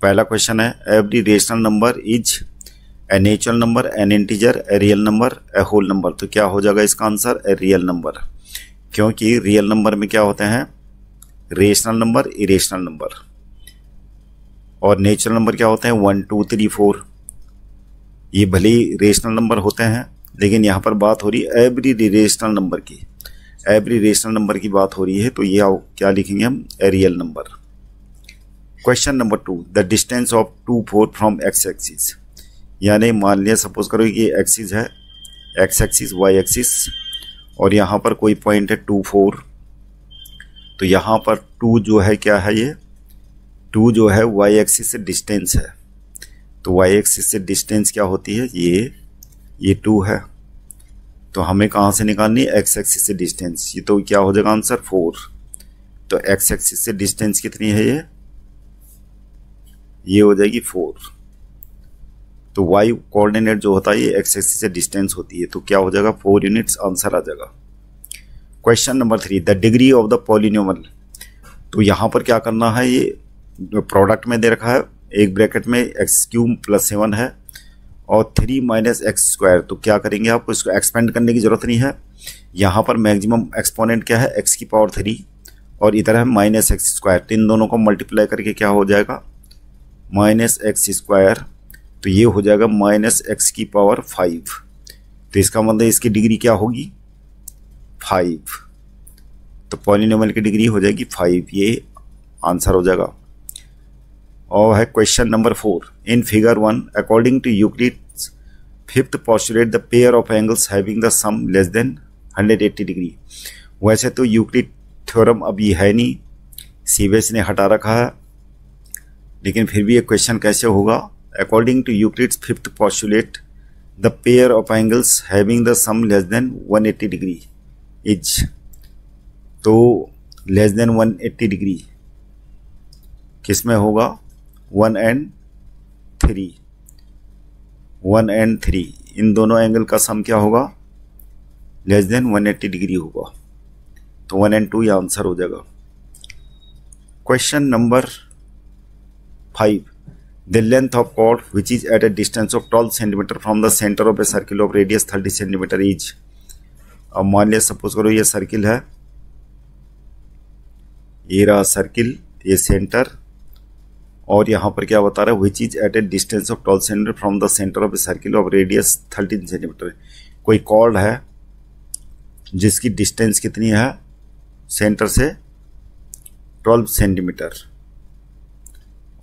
पहला क्वेश्चन है every rational number is a natural number, an integer, a real number, a whole number. तो क्या हो जाएगा इसका आंसर? ए रियल नंबर, क्योंकि रियल नंबर में क्या होते हैं? रेशनल नंबर, इरेशनल नंबर, और नेचुरल नंबर क्या होते हैं? 1 2 3 4। ये भले ही रेशनल नंबर होते हैं, लेकिन यहाँ पर बात हो रही है एवरी रेशनल नंबर की, एवरी रेशनल नंबर की बात हो रही है, तो ये क्या लिखेंगे हम? ए real number. Question number 2, the distance of 2 4 from x axis. यानी मान लिया सपोज करो कि एक्सिस है, एक्स एक्सिस, वाई एक्सिस, और यहाँ पर कोई पॉइंट है 2 4। तो यहाँ पर 2 जो है क्या है? ये 2 जो है वाई एक्सिस से डिस्टेंस है। तो वाई एक्सिस से डिस्टेंस क्या होती है? ये 2 है। तो हमें कहाँ से निकालनी है? एक्स एक्सिस से डिस्टेंस। ये तो क्या हो जाएगा आंसर? 4। तो एक्स एक्सिस से डिस्टेंस कितनी है? ये हो जाएगी 4। तो वाई कोऑर्डिनेट जो होता है ये एक्स एक्सिस से डिस्टेंस होती है, तो क्या हो जाएगा? 4 यूनिट्स आंसर आ जाएगा। Question number 3, the degree of the polynomial. तो यहाँ पर क्या करना है? ये प्रोडक्ट में दे रखा है, एक ब्रैकेट में x³ + 7 है और 3 - x²। तो क्या करेंगे? आपको इसको एक्सपेंड करने की जरूरत नहीं है। यहाँ पर मैक्सिमम एक्सपोनेंट क्या है? x⁻³ और इधर है -x²। तो इन दोनों को मल्टीप्लाई करके क्या हो जाएगा? -x²। तो ये हो जाएगा -x⁵। तो इसका मतलब इसकी डिग्री क्या होगी? 5। तो पॉलिनोमियल की डिग्री हो जाएगी 5। ये आंसर हो जाएगा। और है question number 4, in figure 1 according to Euclid's fifth postulate the pair of angles having the sum less than 180 degree. वैसे तो यूक्लिड थ्योरम अभी है नहीं, सीबीएसई ने हटा रखा है, लेकिन फिर भी ये क्वेश्चन कैसे होगा? According to Euclid's fifth postulate the pair of angles having the sum less than 180 degree is. तो लेस देन 180 डिग्री किस में होगा? 1 and 3। 1 and 3 इन दोनों एंगल का सम क्या होगा? लेस देन 180 डिग्री होगा। तो 1 and 2 ये आंसर हो जाएगा। Question number 5, the length of chord which is at a distance of 12 centimetre from the centre of a circle of radius 30 centimetre is. अब मान लिया सपोज करो ये सर्किल है, ये रहा सर्किल, ये सेंटर, और यहाँ पर क्या बता रहा है? Which is at a distance of 12 centimetre from the centre of a circle of radius 13 centimetre. कोई कॉर्ड है जिसकी डिस्टेंस कितनी है सेंटर से? 12 सेंटीमीटर,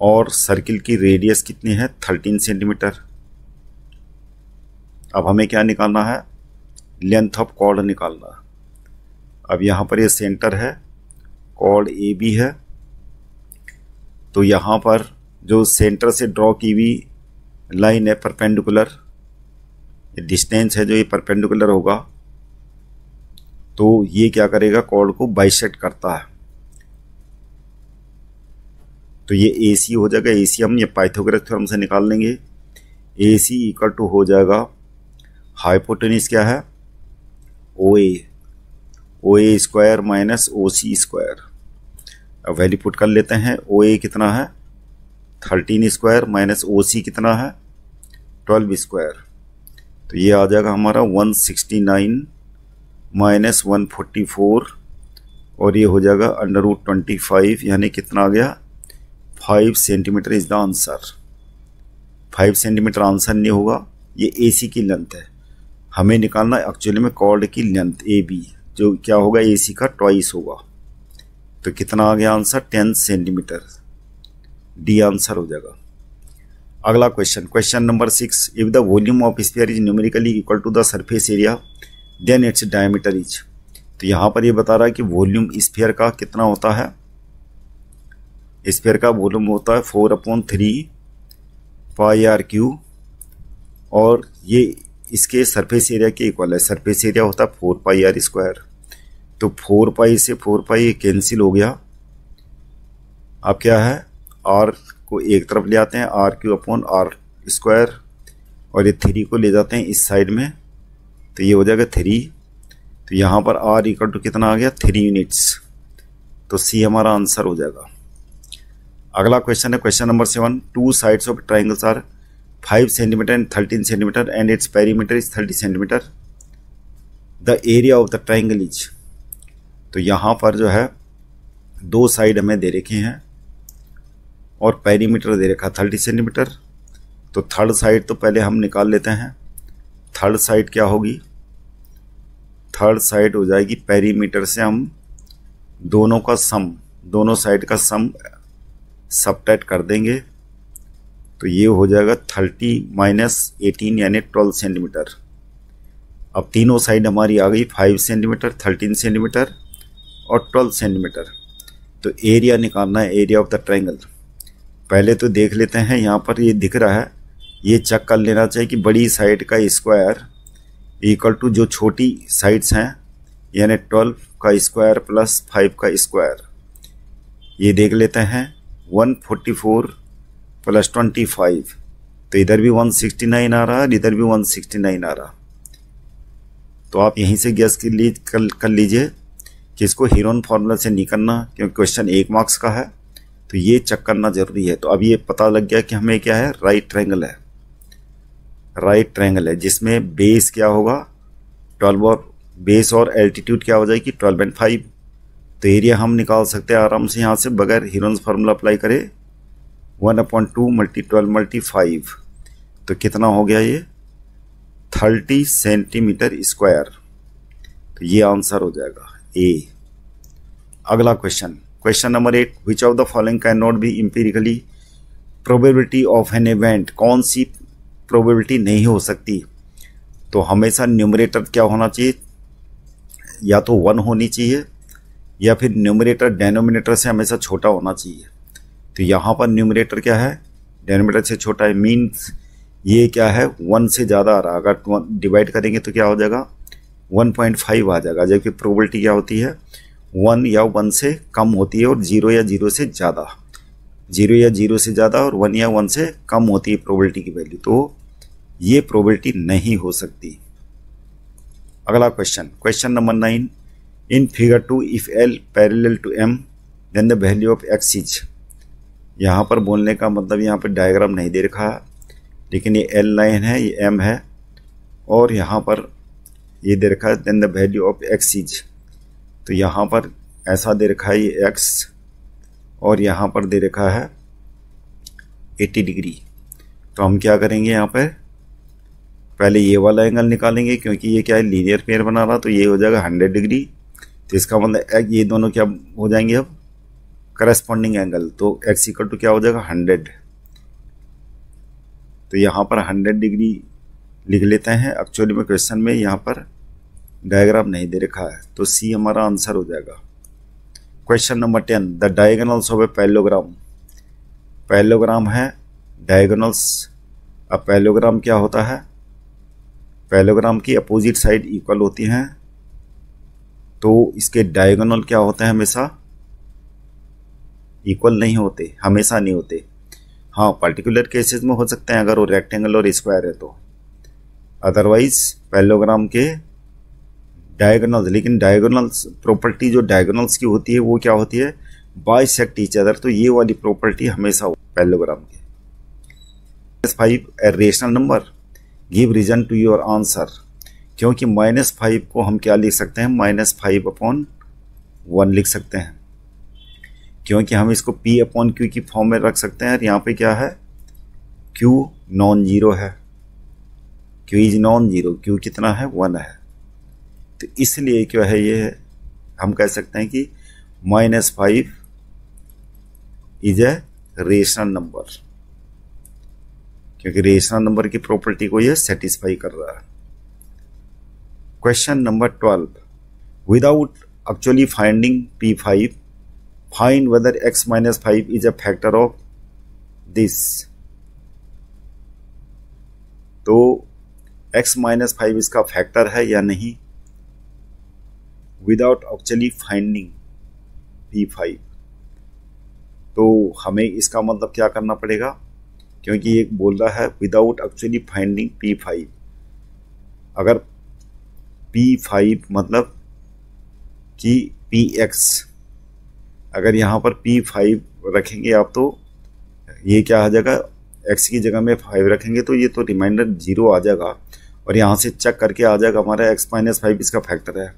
और सर्किल की रेडियस कितनी है? 13 सेंटीमीटर। अब हमें क्या निकालना है? लेंथ ऑफ कॉर्ड निकालना। अब यहाँ पर ये सेंटर है, कॉर्ड ए बी है, तो यहाँ पर जो सेंटर से ड्रॉ की हुई लाइन है परपेंडिकुलर, डिस्टेंस है जो ये परपेंडिकुलर होगा, तो ये क्या करेगा? कॉर्ड को बाइसेक्ट करता है। तो ये AC हो जाएगा। AC हम ये पाइथागोरस थ्योरम से निकाल लेंगे। AC = हो जाएगा, हाइपोटेन्यूज क्या है? OA, OA² - OC²। अब वैल्यू पुट कर लेते हैं। OA कितना है? 13² - OC कितना है? 12²। तो ये आ जाएगा हमारा 169 - 144, और ये हो जाएगा √25, यानी कितना आ गया? 5 centimetre is the answer. 5 centimetre answer नहीं होगा, ये AC की लेंथ है। हमें निकालना एक्चुअली में कॉर्ड की लेंथ AB, जो क्या होगा? AC का ट्वाइस होगा। तो कितना आ गया आंसर? 10 सेंटीमीटर। डी आंसर हो जाएगा। अगला question, question number 6, if the volume of sphere is numerically equal to the surface area then its diameter is. तो यहाँ पर ये बता रहा है कि वॉल्यूम स्फीयर का कितना होता है? स्फीयर का वॉल्यूम होता है 4/3 πr3, और ये इसके सरफेस एरिया के इक्वल है। सरफेस एरिया होता है 4πr²। तो 4π से 4π कैंसिल हो गया। अब क्या है? r को एक तरफ ले आते हैं, r³ और ये 3 को ले जाते हैं इस साइड में, तो ये हो जाएगा 3। तो यहाँ पर r = कितना आ गया? 3 यूनिट्स। तो C हमारा आंसर हो जाएगा। अगला क्वेश्चन है question number 7। Two sides of triangles are 5 centimetre and 13 centimetre and its perimeter is 30 centimetre. The area of the triangle is. तो यहाँ पर जो है दो साइड हमें दे रखे हैं और पेरीमीटर दे रखा 30 सेंटीमीटर। तो थर्ड साइड तो पहले हम निकाल लेते हैं। थर्ड साइड क्या होगी? थर्ड साइड हो जाएगी पेरीमीटर से हम दोनों का सम, दोनों साइड का सम सबट्रैक्ट कर देंगे। तो ये हो जाएगा 30 माइनस 18 यानी 12 सेंटीमीटर। अब तीनों साइड हमारी आ गई 5 सेंटीमीटर, 13 सेंटीमीटर और 12 सेंटीमीटर। तो एरिया निकालना है, एरिया ऑफ द ट्रायंगल। पहले तो देख लेते हैं, यहाँ पर ये दिख रहा है, ये चेक कर लेना चाहिए कि बड़ी साइड का स्क्वायर इक्वल टू जो छोटी साइड्स हैं यानी 12 का स्क्वायर प्लस 5 का स्क्वायर। ये देख लेते हैं 144 प्लस 25। तो इधर भी 169 आ रहा है, इधर भी 169 आ रहा। तो आप यहीं से गेस कर लीजिए कि इसको हीरोन फार्मूला से नहीं करना, क्योंकि क्वेश्चन 1 मार्क्स का है, तो ये चेक करना जरूरी है। तो अब ये पता लग गया कि हमें क्या है, राइट ट्रायंगल है। राइट ट्रायंगल है जिसमें बेस क्या होगा 12 और बेस और एल्टीट्यूड क्या हो जाएगी 12 एंड 5। तो एरिया हम निकाल सकते हैं आराम से यहाँ से बगैर हीरोन्स फार्मूला अप्लाई करे। 1/2 × 12 × 5। तो कितना हो गया ये 30 सेंटीमीटर स्क्वायर। तो ये आंसर हो जाएगा ए। अगला question, question number 8। Which of the following can not be empirically probability of an event. कौन सी प्रोबेबिलिटी नहीं हो सकती? तो हमेशा न्यूमरेटर क्या होना चाहिए, या तो 1 होनी चाहिए या फिर न्यूमरेटर डेनोमिनेटर से हमेशा छोटा होना चाहिए। तो यहाँ पर न्यूमरेटर क्या है, डेनोमिनेटर से छोटा है, मीन्स ये क्या है 1 से ज़्यादा आ रहा। अगर डिवाइड करेंगे तो क्या हो जाएगा 1.5 आ जाएगा। जबकि प्रोबेबिलिटी क्या होती है 1 या 1 से कम होती है और 0 या 0 से ज़्यादा। 0 या 0 से ज़्यादा और 1 या 1 से कम होती है प्रोबेबिलिटी की वैल्यू। तो ये प्रोबेबिलिटी नहीं हो सकती। अगला question, question number 9। In figure 2 if L parallel to M then the value of X is. यहाँ पर बोलने का मतलब यहाँ पर डायग्राम नहीं दे रखा, लेकिन ये L लाइन है, ये M है, और यहाँ पर ये दे रखा है then the value of X is. तो यहाँ पर ऐसा दे रखा है ये X, और यहाँ पर दे रखा है 80 डिग्री। तो हम क्या करेंगे, यहाँ पर पहले ये वाला एंगल निकालेंगे, क्योंकि ये क्या है लीनियर पेयर बना रहा। तो ये हो जाएगा 100 डिग्री। तो इसका मतलब ये दोनों क्या हो जाएंगे अब करस्पॉन्डिंग एंगल। तो x इक्वल टू क्या हो जाएगा 100। तो यहाँ पर 100 डिग्री लिख लेते हैं। एक्चुअली में क्वेश्चन में यहाँ पर डायग्राम नहीं दे रखा है, तो सी हमारा आंसर हो जाएगा। Question number 10। The diagonals of a parallelogram. Parallelogram है डायगोनल्स। अब पैरेललोग्राम क्या होता है, पैरेललोग्राम की अपोजिट साइड इक्वल होती हैं, तो इसके डायगोनल क्या होते हैं हमेशा इक्वल नहीं होते, हमेशा नहीं होते। हाँ, पर्टिकुलर केसेस में हो सकते हैं अगर वो रेक्टेंगल और स्क्वायर है तो, अदरवाइज पैरेललोग्राम के डायगोनल्स। लेकिन डायगोनल्स प्रॉपर्टी जो डायगोनल्स की होती है वो क्या होती है, बाइसेक्ट ईच अदर। तो ये वाली प्रॉपर्टी हमेशा पैरेललोग्राम की। 5 a rational number. Give reason to your answer. क्योंकि -5 को हम क्या लिख सकते हैं, -5/1 लिख सकते हैं, क्योंकि हम इसको P/Q की फॉर्म में रख सकते हैं। यहाँ पे क्या है, Q नॉन जीरो है, Q is non zero, Q कितना है 1 है। तो इसलिए क्या है, ये हम कह सकते हैं कि -5 इज ए रेशनल नंबर, क्योंकि रेशनल नंबर की प्रॉपर्टी को ये सेटिस्फाई कर रहा है। Question number 12। Without actually finding P5 find weather x - 5 is a factor of this. तो x - 5 इसका फैक्टर है या नहीं, विदाउट एक्चुअली फाइंडिंग P5। तो हमें इसका मतलब क्या करना पड़ेगा, क्योंकि एक बोल रहा है विदाउट एक्चुअली फाइंडिंग P5। अगर P5 मतलब कि Px, अगर यहाँ पर P5 रखेंगे आप तो ये क्या आ जाएगा, x की जगह में 5 रखेंगे तो ये तो रिमाइंडर 0 आ जाएगा और यहाँ से चेक करके आ जाएगा हमारा x माइनस 5 इसका फैक्टर है,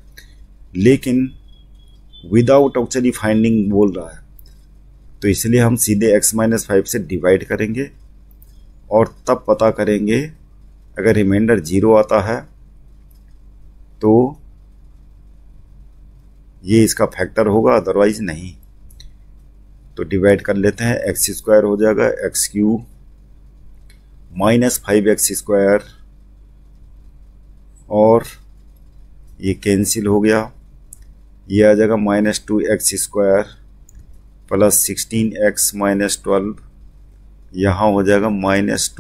लेकिन विदाउट एक्चुअली फाइंडिंग बोल रहा है, तो इसलिए हम सीधे x माइनस 5 से डिवाइड करेंगे और तब पता करेंगे अगर रिमाइंडर 0 आता है तो ये इसका फैक्टर होगा, अदरवाइज नहीं। तो डिवाइड कर लेते हैं, एक्स स्क्वायर हो जाएगा x cube minus 5x square और ये कैंसिल हो गया, ये आ जाएगा minus 2x square plus 16x minus 12, यहाँ हो जाएगा माइनस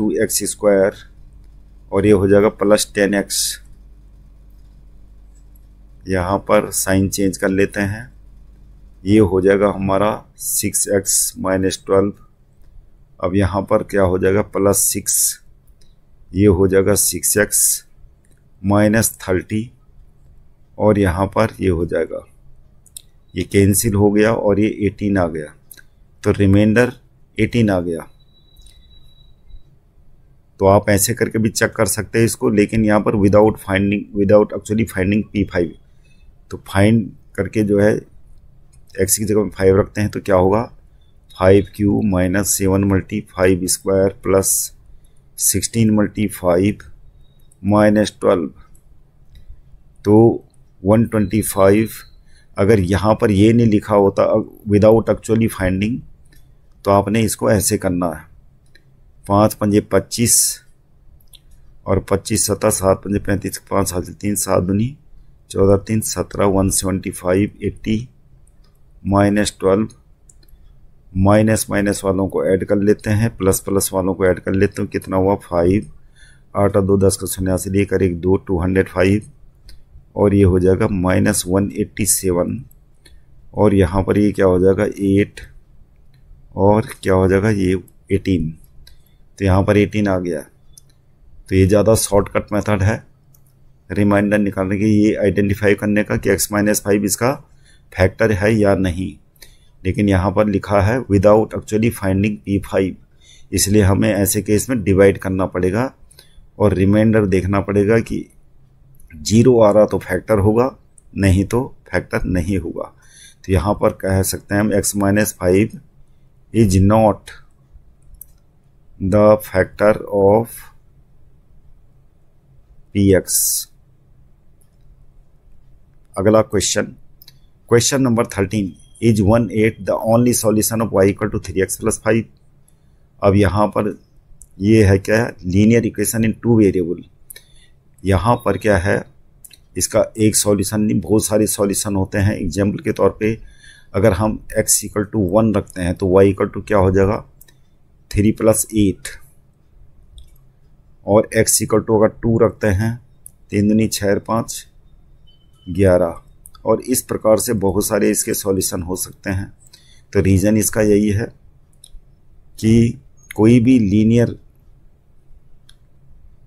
2x स्क्वायर और ये हो जाएगा प्लस 10x। यहाँ पर साइन चेंज कर लेते हैं, ये हो जाएगा हमारा 6x माइनस 12, अब यहाँ पर क्या हो जाएगा प्लस 6, ये हो जाएगा 6x माइनस 30 और यहाँ पर ये हो जाएगा, ये कैंसिल हो गया और ये 18 आ गया, तो रिमाइंडर 18 आ गया। तो आप ऐसे करके भी चेक कर सकते हैं इसको, लेकिन यहाँ पर विदाउट एक्चुअली फाइंडिंग P5, तो फाइंड करके जो है x की जगह में 5 रखते हैं तो क्या होगा 5 cube minus 7 multi 5 square plus 16 multi 5 minus 12, तो 125। अगर यहाँ पर ये नहीं लिखा होता विदाउट एक्चुअली फाइंडिंग तो आपने इसको ऐसे करना है, 5 पंजे 25 और 25 सत्ता 7 पंजे 35, 5 सात 3 7 दूनी 14 3 17, 175 80 माइनस 12, माइनस माइनस वालों को ऐड कर लेते हैं, प्लस प्लस वालों को ऐड कर लेते हैं, कितना हुआ 5, 8 2 10 का 89 लेकर 1 2 205 और ये हो जाएगा माइनस 187 और यहाँ पर ये क्या हो जाएगा 8 और क्या हो जाएगा ये 18, तो यहाँ पर 18 आ गया। तो ये ज़्यादा शॉर्टकट मेथड है रिमाइंडर निकालने की, ये आइडेंटिफाई करने का कि x माइनस 5 इसका फैक्टर है या नहीं, लेकिन यहाँ पर लिखा है विदाउट एक्चुअली फाइंडिंग P5, इसलिए हमें ऐसे केस में डिवाइड करना पड़ेगा और रिमाइंडर देखना पड़ेगा कि 0 आ रहा तो फैक्टर होगा, नहीं तो फैक्टर नहीं होगा। तो यहाँ पर कह सकते हैं हम x minus 5 is not the factor of Px। अगला question number 13, is 1/8 the only solution of y equal to 3x plus 5। अब यहाँ पर ये है क्या है, लीनियर इक्वेशन इन 2 वेरिएबल। यहाँ पर क्या है, इसका एक सॉल्यूशन नहीं बहुत सारे सॉल्यूशन होते हैं। एग्जाम्पल के तौर पे अगर हम x इक्वल टू 1 रखते हैं तो y इक्वल टू क्या हो जाएगा 3 प्लस 8 और x इक्वल टू अगर 2 रखते हैं 3 दूनी 6 5 11 और इस प्रकार से बहुत सारे इसके सॉल्यूशन हो सकते हैं। तो रीज़न इसका यही है कि कोई भी लीनियर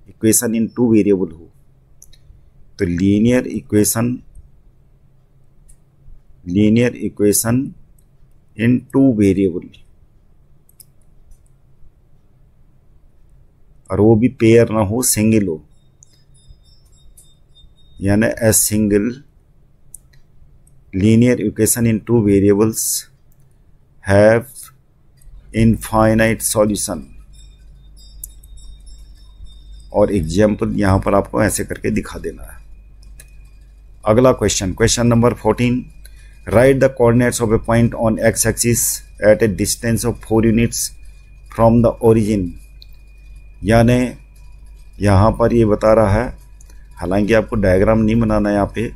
इक्वेशन इन 2 वेरिएबल हो तो लीनियर इक्वेशन इन 2 वेरिएबल और वो भी पेयर ना हो, सिंगल हो, यानी a single linear equation in 2 variables have infinite solution. और एग्जाम्पल यहाँ पर आपको ऐसे करके दिखा देना है। अगला question number 14, right the coordinates of A point on x axis at a distance of 4 units from the origin. यानी यहाँ पर ये बता रहा है, हालांकि आपको डायग्राम नहीं बनाना है यहाँ पे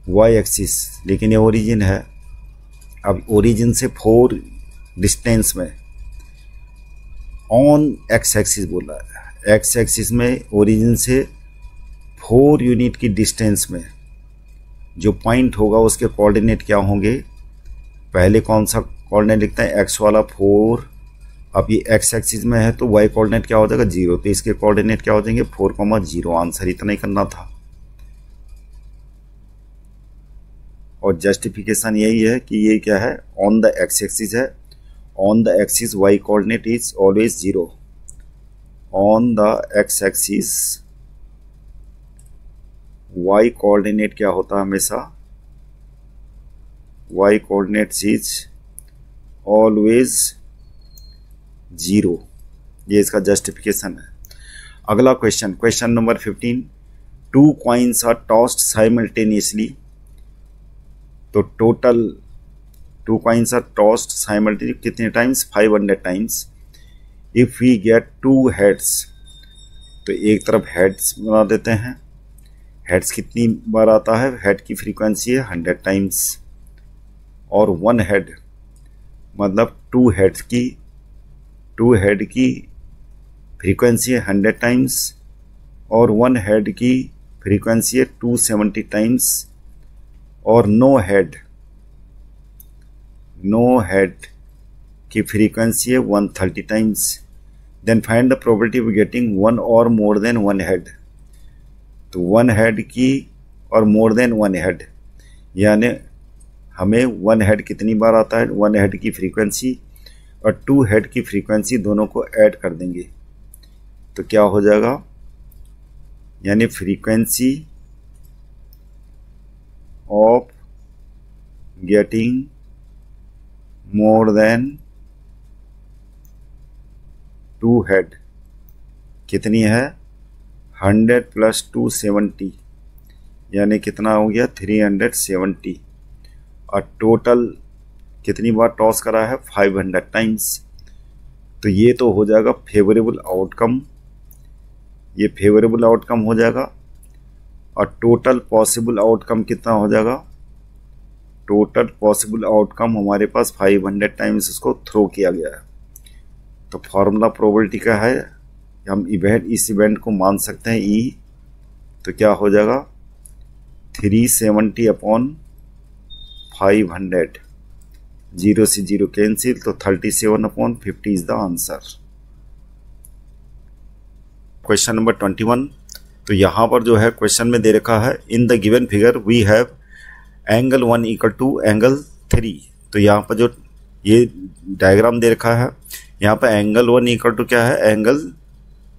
वाई एक्सिस, लेकिन ये ओरिजिन है। अब ओरिजिन से 4 डिस्टेंस में ऑन एक्स एक्सिस बोला है, एक्स एक्सिस में ओरिजिन से 4 यूनिट की डिस्टेंस में जो पॉइंट होगा उसके कोऑर्डिनेट क्या होंगे। पहले कौन सा कोऑर्डिनेट लिखते हैं, एक्स वाला 4। अब ये एक्स एक्सिस में है तो वाई कोऑर्डिनेट क्या हो जाएगा 0, तो इसके कोऑर्डिनेट क्या हो जाएंगे 4, 0। आंसर इतना ही करना था। और जस्टिफिकेशन यही है कि ये क्या है, ऑन द एक्स एक्सिस है, on the axis y coordinate is always 0, on the x axis y coordinate क्या होता है हमेशा, वाई कोऑर्डिनेट इज ऑलवेज 0, ये इसका जस्टिफिकेशन है। अगला question, question number 15, 2 coins are tossed simultaneously, तो total 2 coins are tossed simultaneously कितने times, 500 times. If we get 2 heads, तो एक तरफ हेड्स बना देते हैं, हेड्स कितनी बार आता है, हेड की फ्रीक्वेंसी है 100 टाइम्स, और 1 हेड मतलब 2 हेड की फ्रीक्वेंसी है 100 टाइम्स, और 1 हेड की फ्रीक्वेंसी है 270 टाइम्स, और नो हेड की फ्रीक्वेंसी है 130 times. Then find the probability of getting 1 or more than 1 head, तो 1 हेड की और मोर देन 1 हेड, यानी हमें 1 हेड कितनी बार आता है, 1 हेड की फ्रीक्वेंसी और 2 हेड की फ्रीक्वेंसी दोनों को ऐड कर देंगे, तो क्या हो जाएगा, यानी frequency of getting more than 2 head कितनी है, 100 + 270, यानी कितना हो गया 370, और टोटल कितनी बार टॉस करा है, 500 टाइम्स। तो ये तो हो जाएगा फेवरेबल आउटकम, ये फेवरेबल आउटकम हो जाएगा, और टोटल पॉसिबल आउटकम कितना हो जाएगा, टोटल पॉसिबल आउटकम हमारे पास 500 टाइम्स इसको थ्रो किया गया है। तो फॉर्मूला प्रोबेबिलिटी का है, हम इस इवेंट को मान सकते हैं ई, तो क्या हो जाएगा 370/500, 0 से 0 कैंसिल, तो 37/50 is the answer. Question number 21, तो यहाँ पर जो है क्वेश्चन में दे रखा है, in the given figure we have angle 1 = angle 3, तो यहाँ पर जो ये डायग्राम दे रखा है, यहाँ पर एंगल 1 = क्या है, एंगल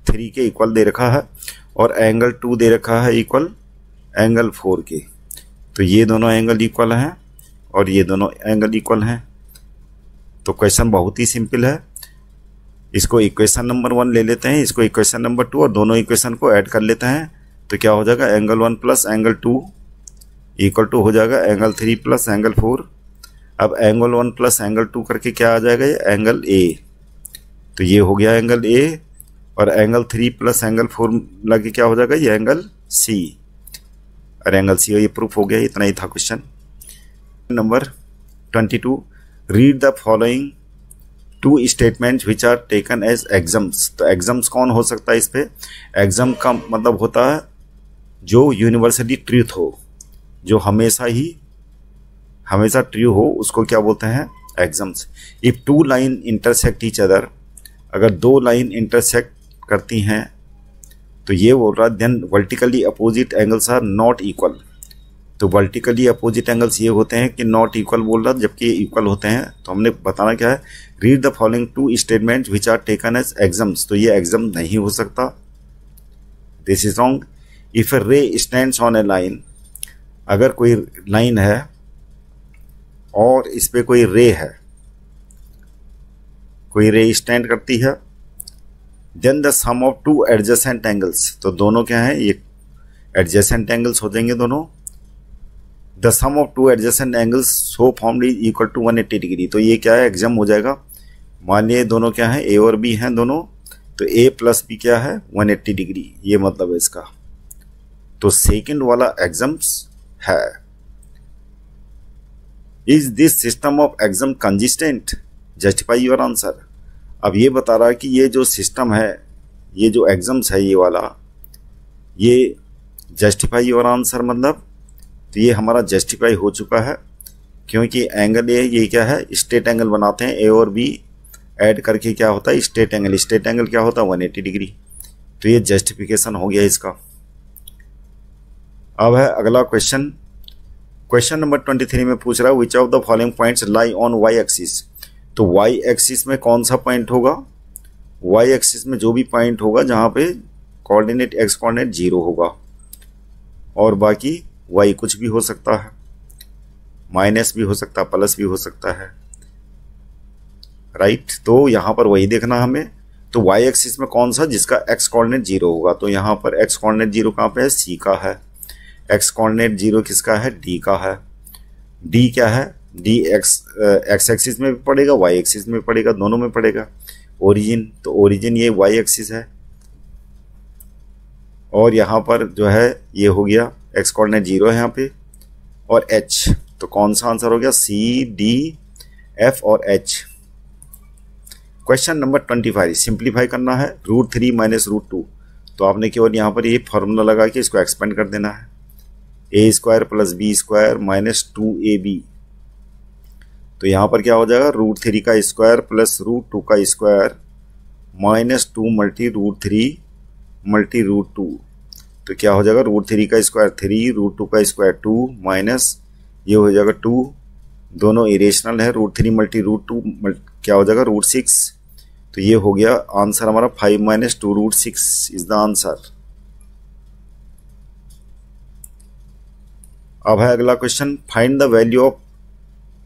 3 के इक्वल दे रखा है, और एंगल 2 दे रखा है इक्वल एंगल 4 के, तो ये दोनों एंगल इक्वल हैं और ये दोनों एंगल इक्वल हैं। तो क्वेश्चन बहुत ही सिंपल है, इसको इक्वेशन नंबर 1 ले लेते हैं, इसको इक्वेशन नंबर 2, और दोनों इक्वेशन को ऐड कर लेते हैं, तो क्या हो जाएगा, एंगल 1 + एंगल 2 = हो जाएगा एंगल 3 + एंगल 4। अब एंगल 1 + एंगल 2 करके क्या आ जाएगा, ये एंगल ए, तो ये हो गया एंगल ए, और एंगल 3 + एंगल 4 लगे क्या हो जाएगा, ये एंगल सी, और एंगल सी ये प्रूफ हो गया। इतना ही था question number 22, read the following 2 statements which are taken as axioms. तो एग्जाम्स कौन हो सकता है, इस पे एग्जाम का मतलब होता है जो यूनिवर्सली ट्रूथ हो, जो हमेशा ट्रू हो, उसको क्या बोलते हैं, exams. If 2 line intersect each other, अगर 2 लाइन इंटरसेक्ट करती हैं, तो ये बोल रहा है then vertically opposite angles are not equal. तो वर्टिकली अपोजिट एंगल्स ये होते हैं कि नॉट इक्वल बोल रहा, जबकि इक्वल होते हैं। तो हमने बताना क्या है, read the following 2 statements which are taken as axioms, तो ये एग्जाम नहीं हो सकता, this is wrong. If a ray stands on A line, अगर कोई लाइन है और इस पे कोई रे स्टैंड करती है, then the sum of 2 adjacent angles, तो दोनों क्या है, ये एडजेसेंट एंगल्स हो जाएंगे दोनों। The sum of 2 adjacent angles so formed is equal to 180 degree, तो ये क्या है, एग्जाम हो जाएगा। मान लिए दोनों क्या है, ए और बी हैं दोनों, तो ए + बी क्या है, 180 डिग्री, ये मतलब है इसका। तो सेकंड वाला एग्जाम्स है। Is this system of exam consistent, justify your answer. अब ये बता रहा है कि ये जो सिस्टम है, ये जो एग्जाम्स है ये वाला, ये जस्टिफाई योर आंसर मतलब, तो ये हमारा जस्टिफाई हो चुका है, क्योंकि एंगल ये क्या है, स्ट्रेट एंगल बनाते हैं, ए और बी ऐड करके क्या होता है, स्ट्रेट एंगल। स्ट्रेट एंगल क्या होता है, 180 डिग्री। तो ये जस्टिफिकेशन हो गया इसका। अब है अगला क्वेश्चन, क्वेश्चन नंबर 23 में पूछ रहा है which of the following points lie on y axis. तो वाई एक्सिस में कौन सा पॉइंट होगा, वाई एक्सिस में जो भी पॉइंट होगा जहां पे कोऑर्डिनेट एक्स कोऑर्डिनेट 0 होगा और बाकी वाई कुछ भी हो सकता है, माइनस भी हो सकता है, प्लस भी हो सकता है, राइट। तो यहां पर वही देखना हमें। तो वाई एक्सिस में कौन सा जिसका एक्स कोऑर्डिनेट 0 होगा, तो यहां पर एक्स कोऑर्डिनेट 0 कहां पे है, सी का है। एक्स कोऑर्डिनेट 0 किसका है, डी का है। डी क्या है, डी एक्स एक्सिस में भी पड़ेगा, वाई एक्सिस में भी पड़ेगा, दोनों में पड़ेगा। ओरिजिन, तो ओरिजिन ये वाई एक्सिस है और यहां पर जो है ये हो गया एक्स कोऑर्डिनेट 0 है यहाँ पे। और एच, तो कौन सा आंसर हो गया, सी डी एफ और एच। क्वेश्चन नंबर 25 सिंप्लीफाई करना है √3 माइनस √2। तो आपने केवल यहाँ पर ये फॉर्मूला लगा के इसको एक्सपेंड कर देना है, a² plus b² minus 2ab। तो यहाँ पर क्या हो जाएगा, √3 का स्क्वायर प्लस √2 का स्क्वायर माइनस 2 मल्टी √3 मल्टी √2। तो क्या हो जाएगा, √3 का स्क्वायर 3, √2 का स्क्वायर 2 माइनस ये हो जाएगा 2, दोनों इरेशनल है, √3 मल्टी √2 क्या हो जाएगा √6। तो ये हो गया आंसर हमारा 5 माइनस 2 √6 इज द आंसर। अब है अगला question, find the value of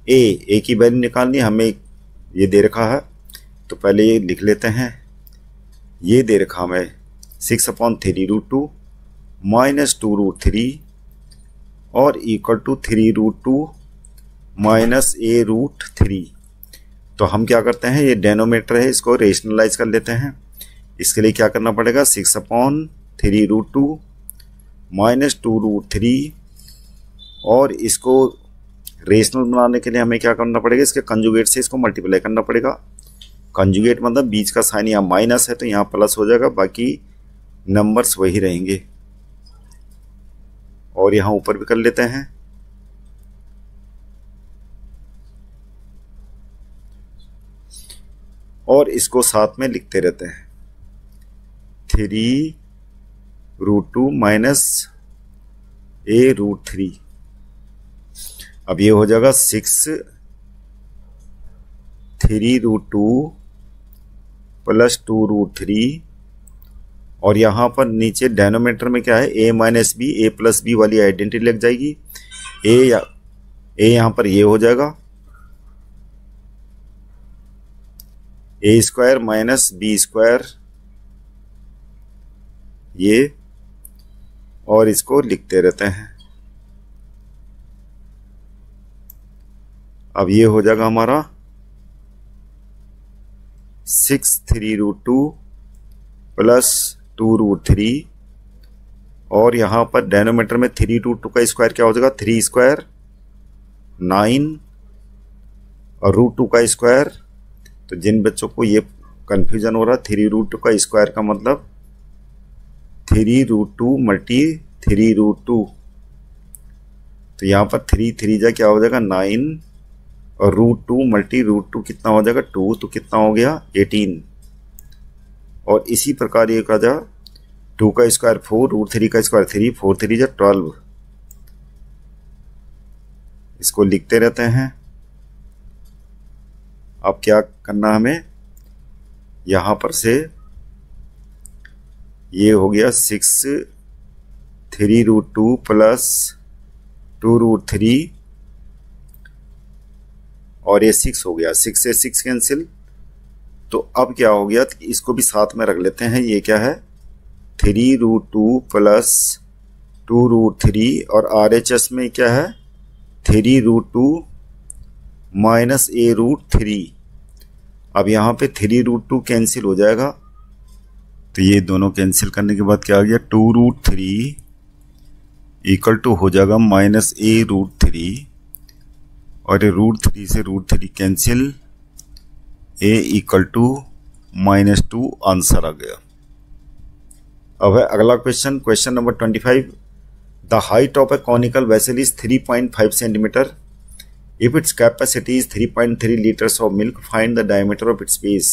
a की वैल्यू निकालनी, हमें ये दे रखा है तो पहले ये लिख लेते हैं। ये दे रखा हमें 6/3 √2 माइनस 2 √3 और इक्वल टू 3 √2 माइनस a√3। तो हम क्या करते हैं, ये डेनोमीटर है इसको रेशनलाइज कर लेते हैं। इसके लिए क्या करना पड़ेगा, 6/3 √2 माइनस 2 √3 और इसको रेशनल बनाने के लिए हमें क्या करना पड़ेगा, इसके कंजुगेट से इसको मल्टीप्लाई करना पड़ेगा। कंजुगेट मतलब बीच का साइन यहाँ माइनस है तो यहाँ प्लस हो जाएगा, बाकी नंबर्स वही रहेंगे। और यहाँ ऊपर भी कर लेते हैं। और इसको साथ में लिखते रहते हैं, 3 √2 माइनस a√3। अब ये हो जाएगा 6 3 √2 प्लस 2 √3 और यहां पर नीचे डेनोमीटर में क्या है, a minus b, a plus b वाली आइडेंटिटी लग जाएगी। a यहां पर ये हो जाएगा a² माइनस b² ये, और इसको लिखते रहते हैं। अब ये हो जाएगा हमारा 6 3 √2 प्लस 2 √3 और यहां पर डेनोमीटर में 3 √2 का स्क्वायर क्या हो जाएगा, 3² 9 और √2 का स्क्वायर। तो जिन बच्चों को ये कंफ्यूजन हो रहा है, 3 √2 का स्क्वायर का मतलब 3 √2 मल्टी 3 √2। तो यहाँ पर 3 जा क्या हो जाएगा 9 और √2 मल्टी √2 कितना हो जाएगा 2, तो कितना हो गया 18। और इसी प्रकार ये कहा जाए 2 का स्क्वायर 4, √3 का स्क्वायर 3, 4 3 जा 12। इसको लिखते रहते हैं। अब क्या करना हमें, यहां पर से ये हो गया 6 3 √2 प्लस 2 √3 और ये 6 हो गया, 6 से 6 कैंसिल। तो अब क्या हो गया, इसको भी साथ में रख लेते हैं। ये क्या है, 3 √2 प्लस 2 √3 और RHS में क्या है 3 √2 माइनस a√3। अब यहाँ पे 3 √2 कैंसिल हो जाएगा, तो ये दोनों कैंसिल करने के बाद क्या आ गया 2 √3 इक्वल टू हो जाएगा माइनस a√3 और ये √3 से √3 cancel, a equal to -2 answer आ गया। अब है अगला question, question number 25। The height of a conical vessel is 3.5 centimetre if its capacity is 3.3 liters of milk, find the diameter of its base।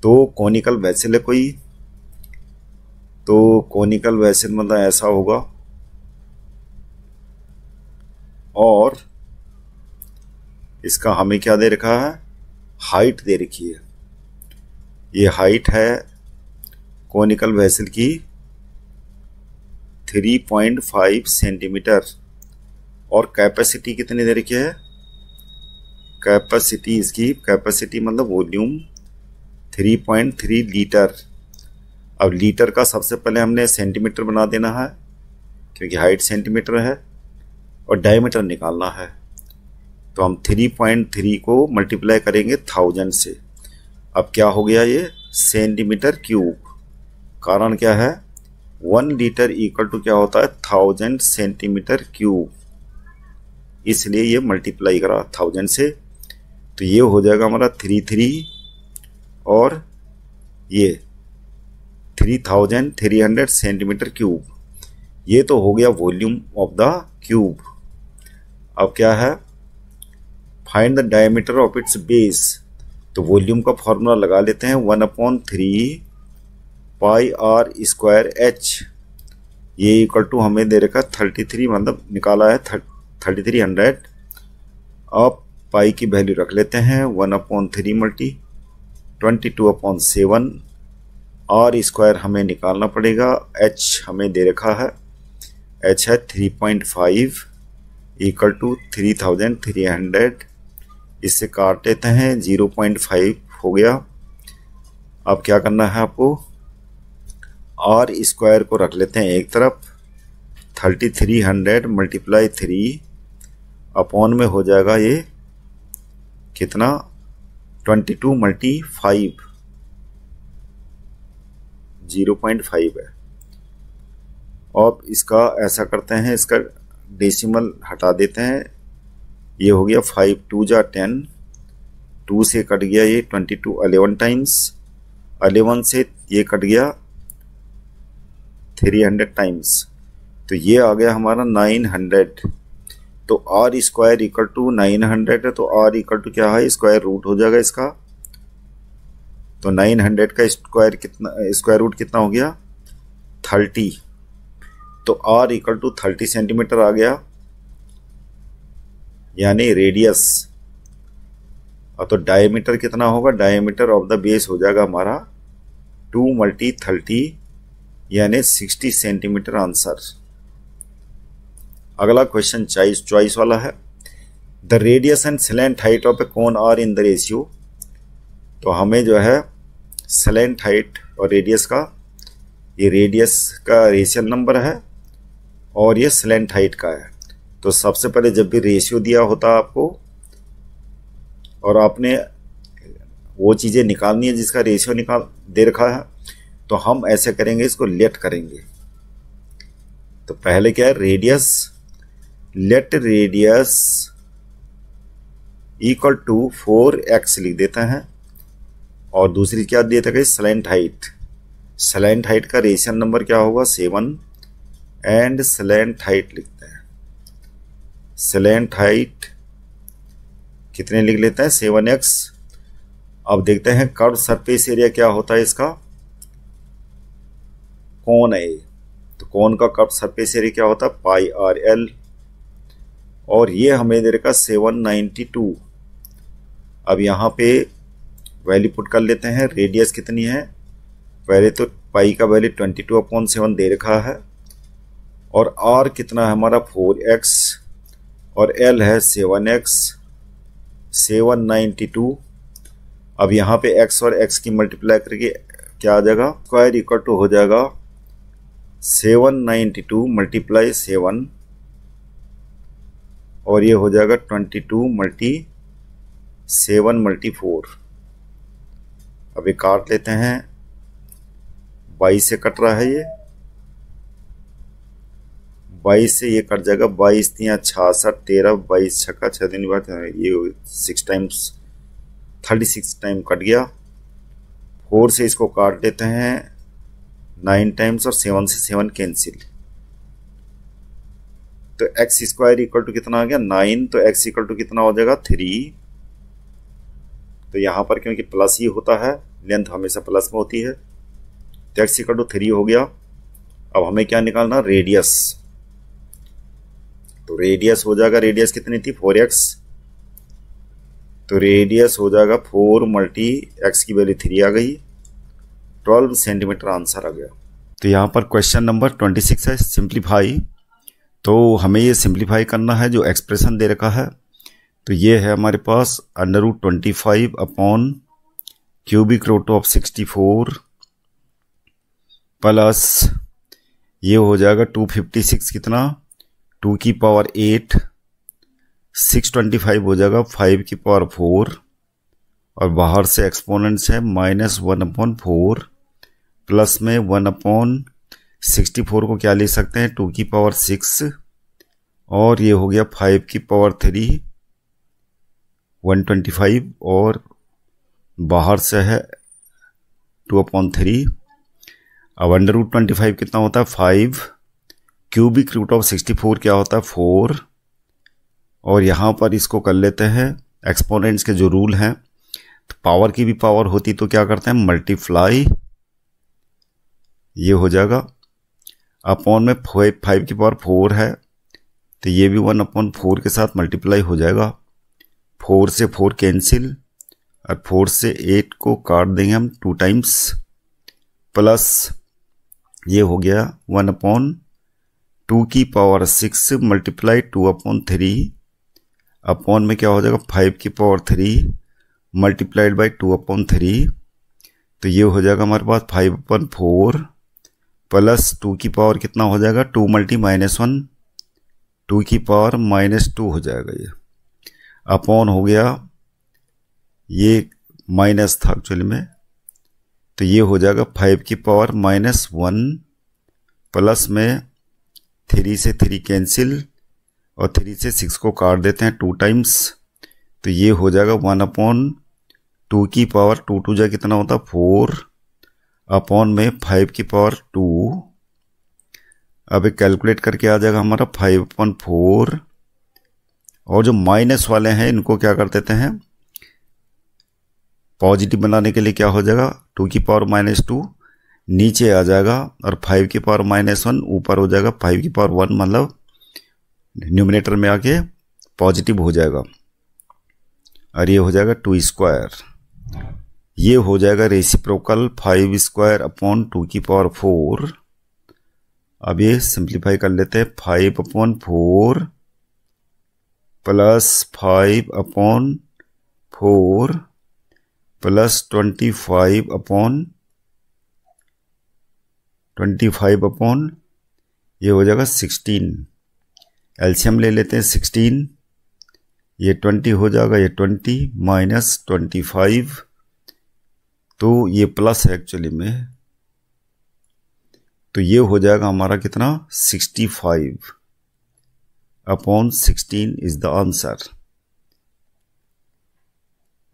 तो conical vessel है कोई, तो conical vessel मतलब ऐसा होगा और इसका हमें क्या दे रखा है, हाइट दे रखी है। ये हाइट है कोनिकल वेसल की 3.5 सेंटीमीटर और कैपेसिटी कितनी दे रखी है, कैपेसिटी इसकी, कैपेसिटी मतलब वॉल्यूम 3.3 लीटर। अब लीटर का सबसे पहले हमने सेंटीमीटर बना देना है क्योंकि हाइट सेंटीमीटर है और डायमीटर निकालना है। तो हम 3.3 को मल्टीप्लाई करेंगे 1000 से। अब क्या हो गया ये सेंटीमीटर क्यूब। कारण क्या है, 1 लीटर इक्वल टू क्या होता है 1000 सेंटीमीटर क्यूब, इसलिए ये मल्टीप्लाई करा 1000 से। तो ये हो जाएगा हमारा 33 और ये 3300 सेंटीमीटर क्यूब। ये तो हो गया वॉल्यूम ऑफ द क्यूब। अब क्या है, find the diameter of its base. तो वॉल्यूम का फॉर्मूला लगा लेते हैं 1/3 पाई आर स्क्वायर एच। ये इक्वल टू हमें दे रखा 33, मतलब निकाला है 3300। अब पाई की वैल्यू रख लेते हैं 1/3 मल्टी 22/7। आर स्क्वायर हमें निकालना पड़ेगा, एच हमें दे रखा है, एच है 3.5 इक्वल टू 3300। इससे काट लेते हैं 0.5 हो गया। अब क्या करना है आपको, आर स्क्वायर को रख लेते हैं एक तरफ, 3300 मल्टीप्लाई 3 अपॉन में हो जाएगा ये कितना 22 मल्टी 5, 0.5 है। अब इसका ऐसा करते हैं, इसका डेसिमल हटा देते हैं। ये हो गया 5 2 जा 10, 2 से कट गया ये 22 11 टाइम्स, 11 से ये कट गया 300 टाइम्स, तो ये आ गया हमारा 900। तो आर स्क्वायर इक्वल टू 900 है, तो आर इक्वल टू क्या है, स्क्वायर रूट हो जाएगा इसका। तो 900 का स्क्वायर कितना, स्क्वायर रूट कितना हो गया 30। तो आर इक्वल टू 30 सेंटीमीटर आ गया, यानी रेडियस। और तो डायमीटर कितना होगा, डायमीटर ऑफ द बेस हो जाएगा हमारा 2 मल्टी 30 यानी 60 सेंटीमीटर आंसर। अगला क्वेश्चन चॉइस वाला है। The radius and slant height of a cone are in the ratio. तो हमें जो है स्लैंट हाइट और रेडियस का, ये रेडियस का रेशियल नंबर है और ये स्लैंट हाइट का है। तो सबसे पहले जब भी रेशियो दिया होता आपको और आपने वो चीज़ें निकालनी है जिसका रेशियो निकाल दे रखा है, तो हम ऐसे करेंगे, इसको लेट करेंगे। तो पहले क्या है, radius, let radius equal to 4x लिख देते हैं। और दूसरी क्या दे देते हैं, स्लैंट हाइट। स्लैंट हाइट का रेशियल नंबर क्या होगा 7 एंड स्लैंट हाइट लिखते हैं। स्लैंट हाइट कितने लिख लेते हैं 7x। अब देखते हैं कर्व सरफेस एरिया क्या होता है इसका, कोन है। तो कोन का कर्व सरफेस एरिया क्या होता है पाई आर एल, और ये हमें दे रखा 792। अब यहाँ पे वैल्यू पुट कर लेते हैं। रेडियस कितनी है, पहले तो पाई का वैल्यू 22/7 दे रखा है, और आर कितना है हमारा 4x, और एल है 7x, 792। अब यहाँ पे x और x की मल्टीप्लाई करके क्या आ जाएगा, स्क्वायर इक्वल टू हो जाएगा 792 मल्टीप्लाई 7, और ये हो जाएगा 22 मल्टी 7 मल्टी 4। अभी काट लेते हैं, 22 से कट रहा है ये, 22 से ये कट जाएगा, 22 3 66, 13, 22 छक्का 6 दिन बाद ये 6 टाइम्स 36 टाइम कट गया। 4 से इसको काट लेते हैं 9 टाइम्स, और 7 से 7 कैंसिल। तो एक्स स्क्वायर इक्वल टू कितना आ गया 9, तो एक्स इक्वल टू कितना हो जाएगा 3। तो यहाँ पर क्योंकि प्लस ही होता है, लेंथ हमेशा प्लस में होती है, तो एक्स इक्वल टू 3 हो गया। अब हमें क्या निकालना, रेडियस। तो तो रेडियस हो जाएगा, रेडियस कितनी थी 4x, तो रेडियस हो जाएगा 4 मल्टी x की वैल्यू 3 आ गई, 12 सेंटीमीटर आंसर आ गया। तो यहाँ पर क्वेश्चन नंबर 26 है सिंप्लीफाई। तो हमें ये सिंप्लीफाई करना है जो एक्सप्रेशन दे रखा है। तो ये है हमारे पास √25 upon cubic root of 64 plus ये हो जाएगा 256 कितना 2 की पावर 8, 625 हो जाएगा 5 की पावर 4 और बाहर से एक्सपोनेंट्स है -1/4 प्लस में 1/64 को क्या ले सकते हैं 2 की पावर 6 और ये हो गया 5 की पावर 3 125 और बाहर से है 2/3। अब √25 कितना होता है 5, क्यूबिक रूट ऑफ 64 क्या होता है 4 और यहाँ पर इसको कर लेते हैं एक्सपोनेंट्स के जो रूल हैं, तो पावर की भी पावर होती तो क्या करते हैं मल्टीप्लाई, ये हो जाएगा अपॉन में 5 की पावर 4 है तो ये भी 1/4 के साथ मल्टीप्लाई हो जाएगा, 4 से 4 कैंसिल और 4 से 8 को काट देंगे हम 2 टाइम्स प्लस ये हो गया 1/2 की पावर 6 मल्टीप्लाई 2/3 अपॉन में क्या हो जाएगा 5 की पावर 3 मल्टीप्लाइड बाई 2/3 तो ये हो जाएगा हमारे पास 5/4 प्लस 2 की पावर कितना हो जाएगा 2 मल्टी -1 2 की पावर -2 हो जाएगा, ये अपॉन हो गया ये माइनस था एक्चुअली में, तो ये हो जाएगा 5 की पावर -1 प्लस में 3 से 3 कैंसिल और 3 से 6 को काट देते हैं 2 टाइम्स तो ये हो जाएगा 1/2 की पावर 2 2 जा कितना होता 4 अपॉन में 5 की पावर 2। अब एक कैलकुलेट करके आ जाएगा हमारा 5/4 और जो माइनस वाले हैं इनको क्या कर देते हैं पॉजिटिव बनाने के लिए क्या हो जाएगा 2 की पावर -2 नीचे आ जाएगा और 5 की पावर -1 ऊपर हो जाएगा, 5 की पावर 1 मतलब न्यूमरेटर में आके पॉजिटिव हो जाएगा और ये हो जाएगा 2 स्क्वायर, ये हो जाएगा रेसिप्रोकल 5 स्क्वायर अपॉन 2 की पावर 4। अब ये सिंप्लीफाई कर लेते हैं 5/4 प्लस 5/4 प्लस 25/25 ये हो जाएगा 16, एलसीएम ले लेते हैं 16, ये 20 हो जाएगा, ये 20 माइनस 25 तो ये प्लस है एक्चुअली में, तो ये हो जाएगा हमारा कितना 65/16 इज द आंसर,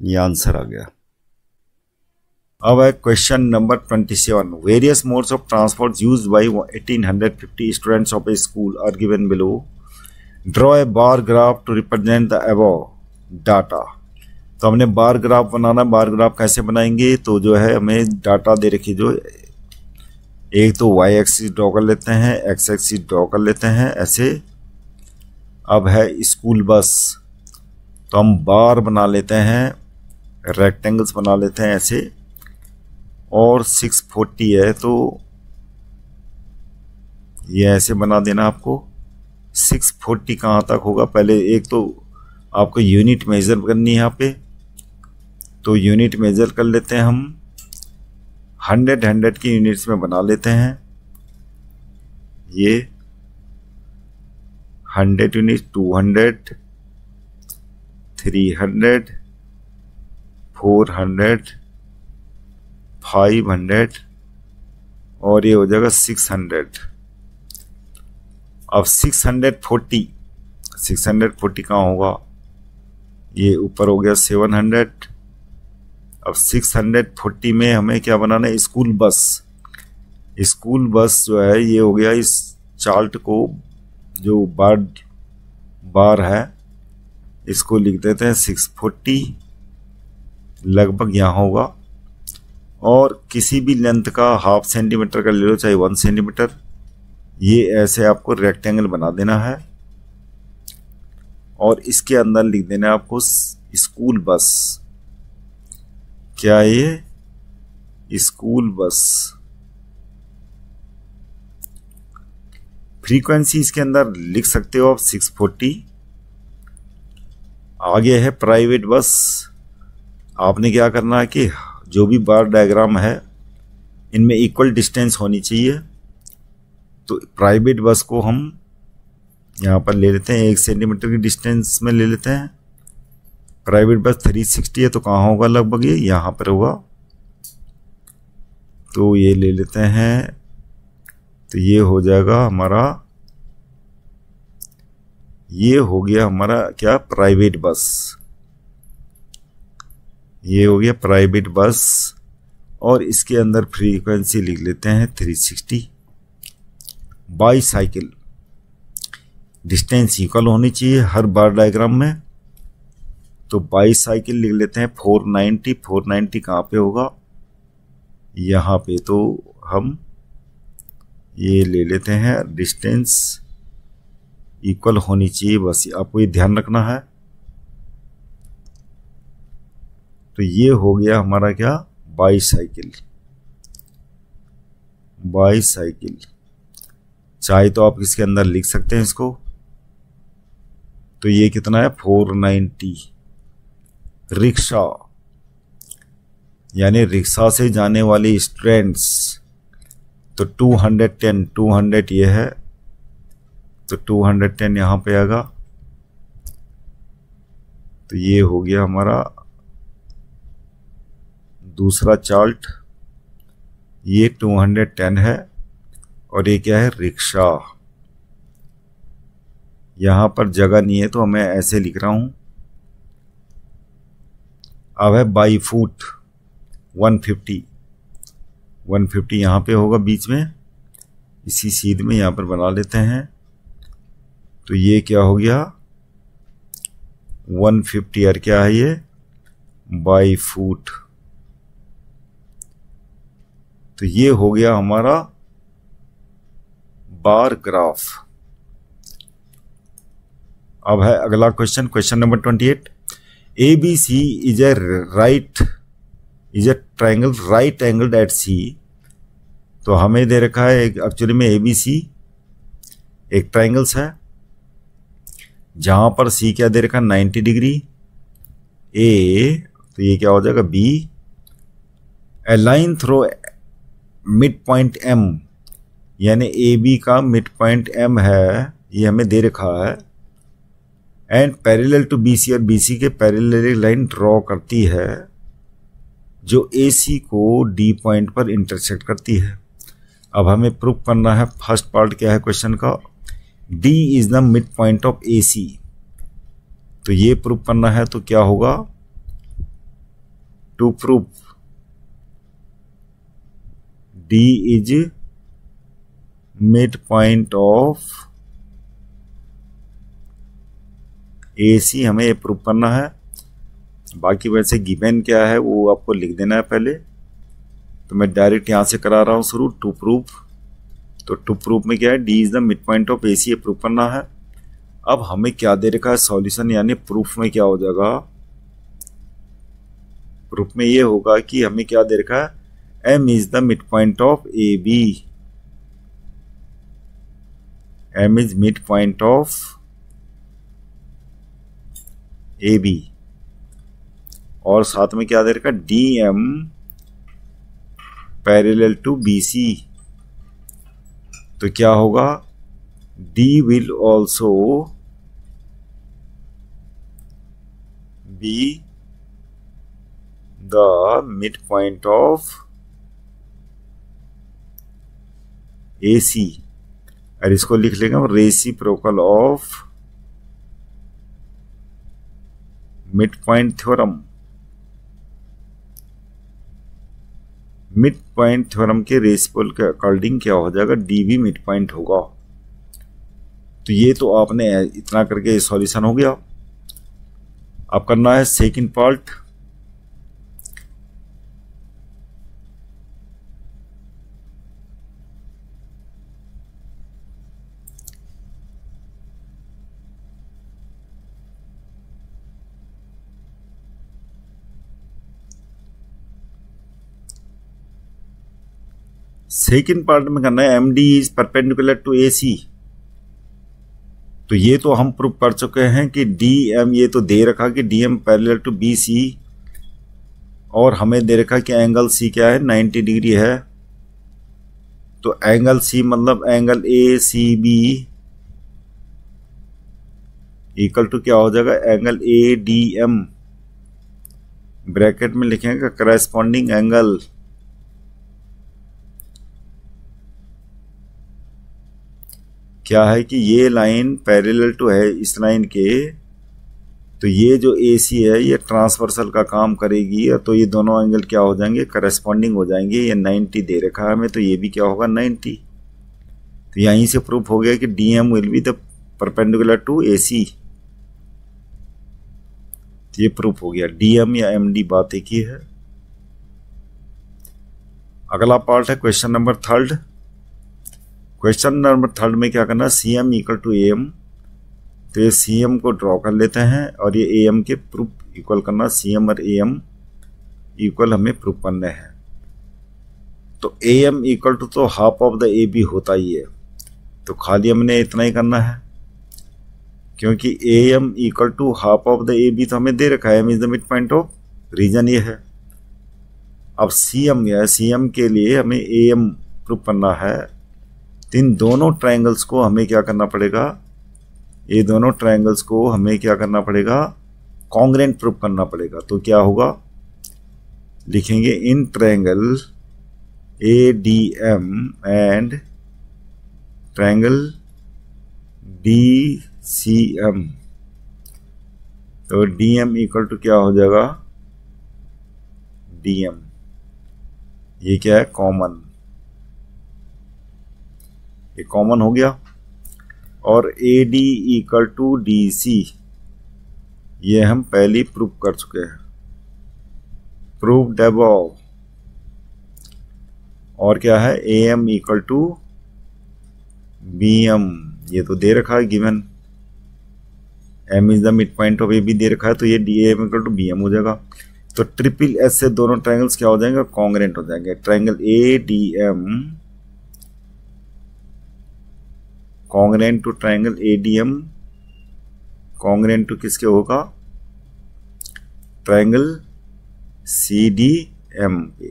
ये आंसर आ गया। अब है question number 27। Various modes of transport used by 1850 students of a school are given below. Draw a bar graph to represent the above data. तो हमने बार ग्राफ बनाना, बार ग्राफ कैसे बनाएंगे, तो जो है हमें डाटा दे रखी, जो एक तो वाई एक्सिस ड्रॉ कर लेते हैं, एक्स एक्सिस ड्रॉ कर लेते हैं ऐसे। अब है स्कूल बस, तो हम बार बना लेते हैं, रेक्टेंगल्स बना लेते हैं ऐसे, और 640 है तो ये ऐसे बना देना आपको। 640 कहाँ तक होगा, पहले एक तो आपको यूनिट मेजर करनी है यहाँ पे, तो यूनिट मेजर कर लेते हैं हम 100 की यूनिट्स में बना लेते हैं। ये 100 यूनिट, 200, 300, 400, 500 और ये हो जाएगा 600। अब 640 कहाँ होगा, ये ऊपर हो गया 700। अब 640 में हमें क्या बनाना है, स्कूल बस। स्कूल बस जो है ये हो गया, इस चार्ट को जो बार है इसको लिख देते हैं 640 लगभग यहाँ होगा, और किसी भी लेंथ का 1/2 सेंटीमीटर का ले लो चाहे 1 सेंटीमीटर, ये ऐसे आपको रेक्टेंगल बना देना है। और इसके अंदर लिख देना है आपको स्कूल बस। क्या है ये? School bus. फ्रीक्वेंसी इसके अंदर लिख सकते हो आप 640। आगे है प्राइवेट बस। आपने क्या करना है कि जो भी बार डायग्राम है इनमें इक्वल डिस्टेंस होनी चाहिए। तो प्राइवेट बस को हम यहाँ पर ले लेते हैं 1 सेंटीमीटर की डिस्टेंस में ले लेते हैं। प्राइवेट बस 360 है तो कहाँ होगा लगभग? ये यहाँ पर होगा। तो ये ले लेते हैं, तो ये हो जाएगा हमारा, ये हो गया हमारा क्या? Private bus. ये हो गया प्राइवेट बस। और इसके अंदर फ्रीक्वेंसी लिख लेते हैं 360। बाईसाइकिल डिस्टेंस इक्वल होनी चाहिए हर बार डायग्राम में। तो बाईसाइकिल लिख लेते हैं 490। 490 कहाँ पे होगा? यहाँ पे। तो हम ये ले लेते हैं, डिस्टेंस इक्वल होनी चाहिए, बस आपको ये ध्यान रखना है। तो ये हो गया हमारा क्या? बाईसाइकिल। बाईसाइकिल चाहे तो आप इसके अंदर लिख सकते हैं इसको। तो ये कितना है? 490। रिक्शा यानी रिक्शा से जाने वाले स्टूडेंट्स, तो 210। 200 ये है, तो 210 यहाँ पे आएगा। तो ये हो गया हमारा दूसरा चार्ट। ये 210 है और ये क्या है? रिक्शा। यहाँ पर जगह नहीं है तो मैं ऐसे लिख रहा हूं। अब है बाई फुट 150। 150 यहाँ पे होगा बीच में, इसी सीध में यहाँ पर बना लेते हैं। तो ये क्या हो गया? 150 और क्या है ये? By foot. तो ये हो गया हमारा बार ग्राफ। अब है अगला question, question number 28। ABC is a triangle right angled at C। तो हमें दे रखा है एक्चुअली में ABC एक ट्राइंगल्स है जहां पर C क्या दे रखा है? 90 डिग्री। A तो ये क्या हो जाएगा? B। A line through mid point M, यानी AB का मिड पॉइंट M है, ये हमें दे रखा है। एंड पैरेलल टू BC, और BC के पैरेलल लाइन ड्रॉ करती है जो AC को D पॉइंट पर इंटरसेक्ट करती है। अब हमें प्रूफ करना है, फर्स्ट पार्ट क्या है क्वेश्चन का? D is the mid point of AC। तो ये प्रूफ करना है, तो क्या होगा? To proof D is mid point of AC, हमें ये प्रूफ करना है। बाकी वैसे गिवन क्या है वो आपको लिख देना है पहले, तो मैं डायरेक्ट यहां से करा रहा हूं शुरू। टू प्रूफ, तो टू प्रूफ में क्या है? D is the mid point of AC, ये प्रूफ करना है। अब हमें क्या दे रखा है? सॉल्यूशन, यानी प्रूफ में क्या हो जाएगा? प्रूफ में ये होगा कि हमें क्या दे रखा है? M is the mid point of AB। M is mid point of AB। और साथ में क्या दे रखा है? DM parallel to BC। तो क्या होगा? D will also be the mid point of AC। और इसको लिख लेंगे हम reciprocal of mid point theorem. Mid point theorem के रेसिप्रोकल के अकॉर्डिंग क्या हो जाएगा? D भी मिड पॉइंट होगा। तो ये तो आपने इतना करके सॉल्यूशन हो गया। अब करना है सेकंड पार्ट। सेकेंड पार्ट में करना है M D is perpendicular to A C. तो ये तो हम प्रूव कर चुके हैं कि डी एम, ये तो दे रखा कि D M parallel to B C, और हमें दे रखा कि एंगल सी क्या है 90 डिग्री है। तो एंगल सी मतलब angle A C B equal to क्या हो जाएगा, angle A D M, bracket में लिखेंगे करस्पॉन्डिंग एंगल क्या है कि ये लाइन पैरेलल टू है इस लाइन के, तो ये जो AC है ये ट्रांसवर्सल का काम करेगी, तो ये दोनों एंगल क्या हो जाएंगे, करस्पॉन्डिंग हो जाएंगे। ये 90 दे रखा है हमें, तो ये भी क्या होगा 90। तो यहीं से प्रूफ हो गया कि DM will be the perpendicular to AC। तो ये प्रूफ हो गया, DM या MD बात एक ही है। अगला पार्ट है question number third. Question number third में क्या करना है, CM इक्वल टू AM। तो ये CM को ड्रॉ कर लेते हैं और ये AM के प्रूफ इक्वल करना, CM और AM इक्वल हमें प्रूफ करने हैं। तो AM इक्वल टू तो हाफ ऑफ द AB होता ही है, तो खाली हमने इतना ही करना है, क्योंकि AM equal to half of the AB तो हमें दे रखा है, M is the mid point of reason ये है। अब CM या CM के लिए हमें AM प्रूफ करना है। तो इन दोनों ट्रायंगल्स को हमें क्या करना पड़ेगा, ये दोनों ट्रायंगल्स को हमें क्या करना पड़ेगा, कॉन्ग्रेंट प्रूफ करना पड़ेगा। तो क्या होगा, लिखेंगे in triangle ADM and triangle DCM। तो DM इक्वल टू क्या हो जाएगा, DM, ये क्या है कॉमन, ये कॉमन हो गया। और AD इक्वल टू DC, ये हम पहले ही प्रूव कर चुके हैं, प्रूव्ड अबव। और क्या है, AM इक्वल टू BM, ये तो दे रखा है given, M is the mid point of AB दे रखा है, तो ये DM इक्वल टू BM हो जाएगा। तो ट्रिपल S से दोनों ट्रायंगल्स क्या हो जाएंगे, कॉन्ग्रेंट हो जाएंगे। Triangle ADM congruent to triangle ADM, congruent to किसके होगा, ट्रायंगल CDM के।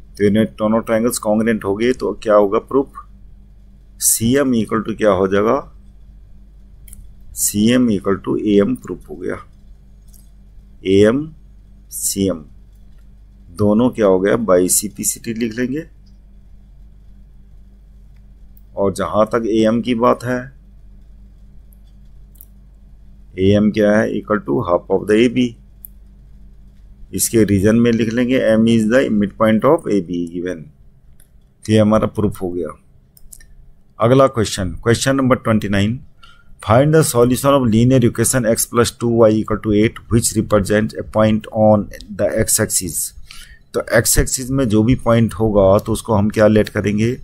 तो इन्हें दोनों ट्रायंगल्स कॉन्ग्रेंट हो गए, तो क्या होगा प्रूफ, CM इक्वल टू क्या हो जाएगा, CM equal to AM proof हो गया। AM CM दोनों क्या हो गया, बाई CPCT लिख लेंगे। और जहां तक AM की बात है, AM क्या है, equal to half of the AB, इसके रीजन में लिख लेंगे M is the mid point of AB given. ये हमारा प्रूफ हो गया। अगला question, question number 29, find the solution of linear equation x plus 2y equal to 8 which represent a point on the x axis. तो x axis में जो भी point होगा तो उसको हम क्या लेट करेंगे,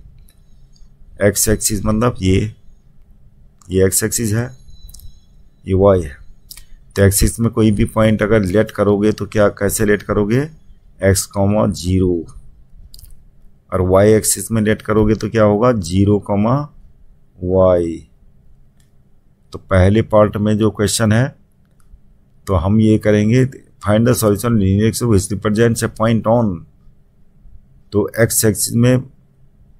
x एक्सिस मतलब ये x एक्सिस है, ये y है। तो एक्सिस में कोई भी पॉइंट अगर लेट करोगे तो क्या कैसे लेट करोगे, x, 0, और y एक्सिस में लेट करोगे तो क्या होगा 0, y। तो पहले पार्ट में जो क्वेश्चन है तो हम ये करेंगे, find the solution linear equation which represents a point on. तो x एक्सिस में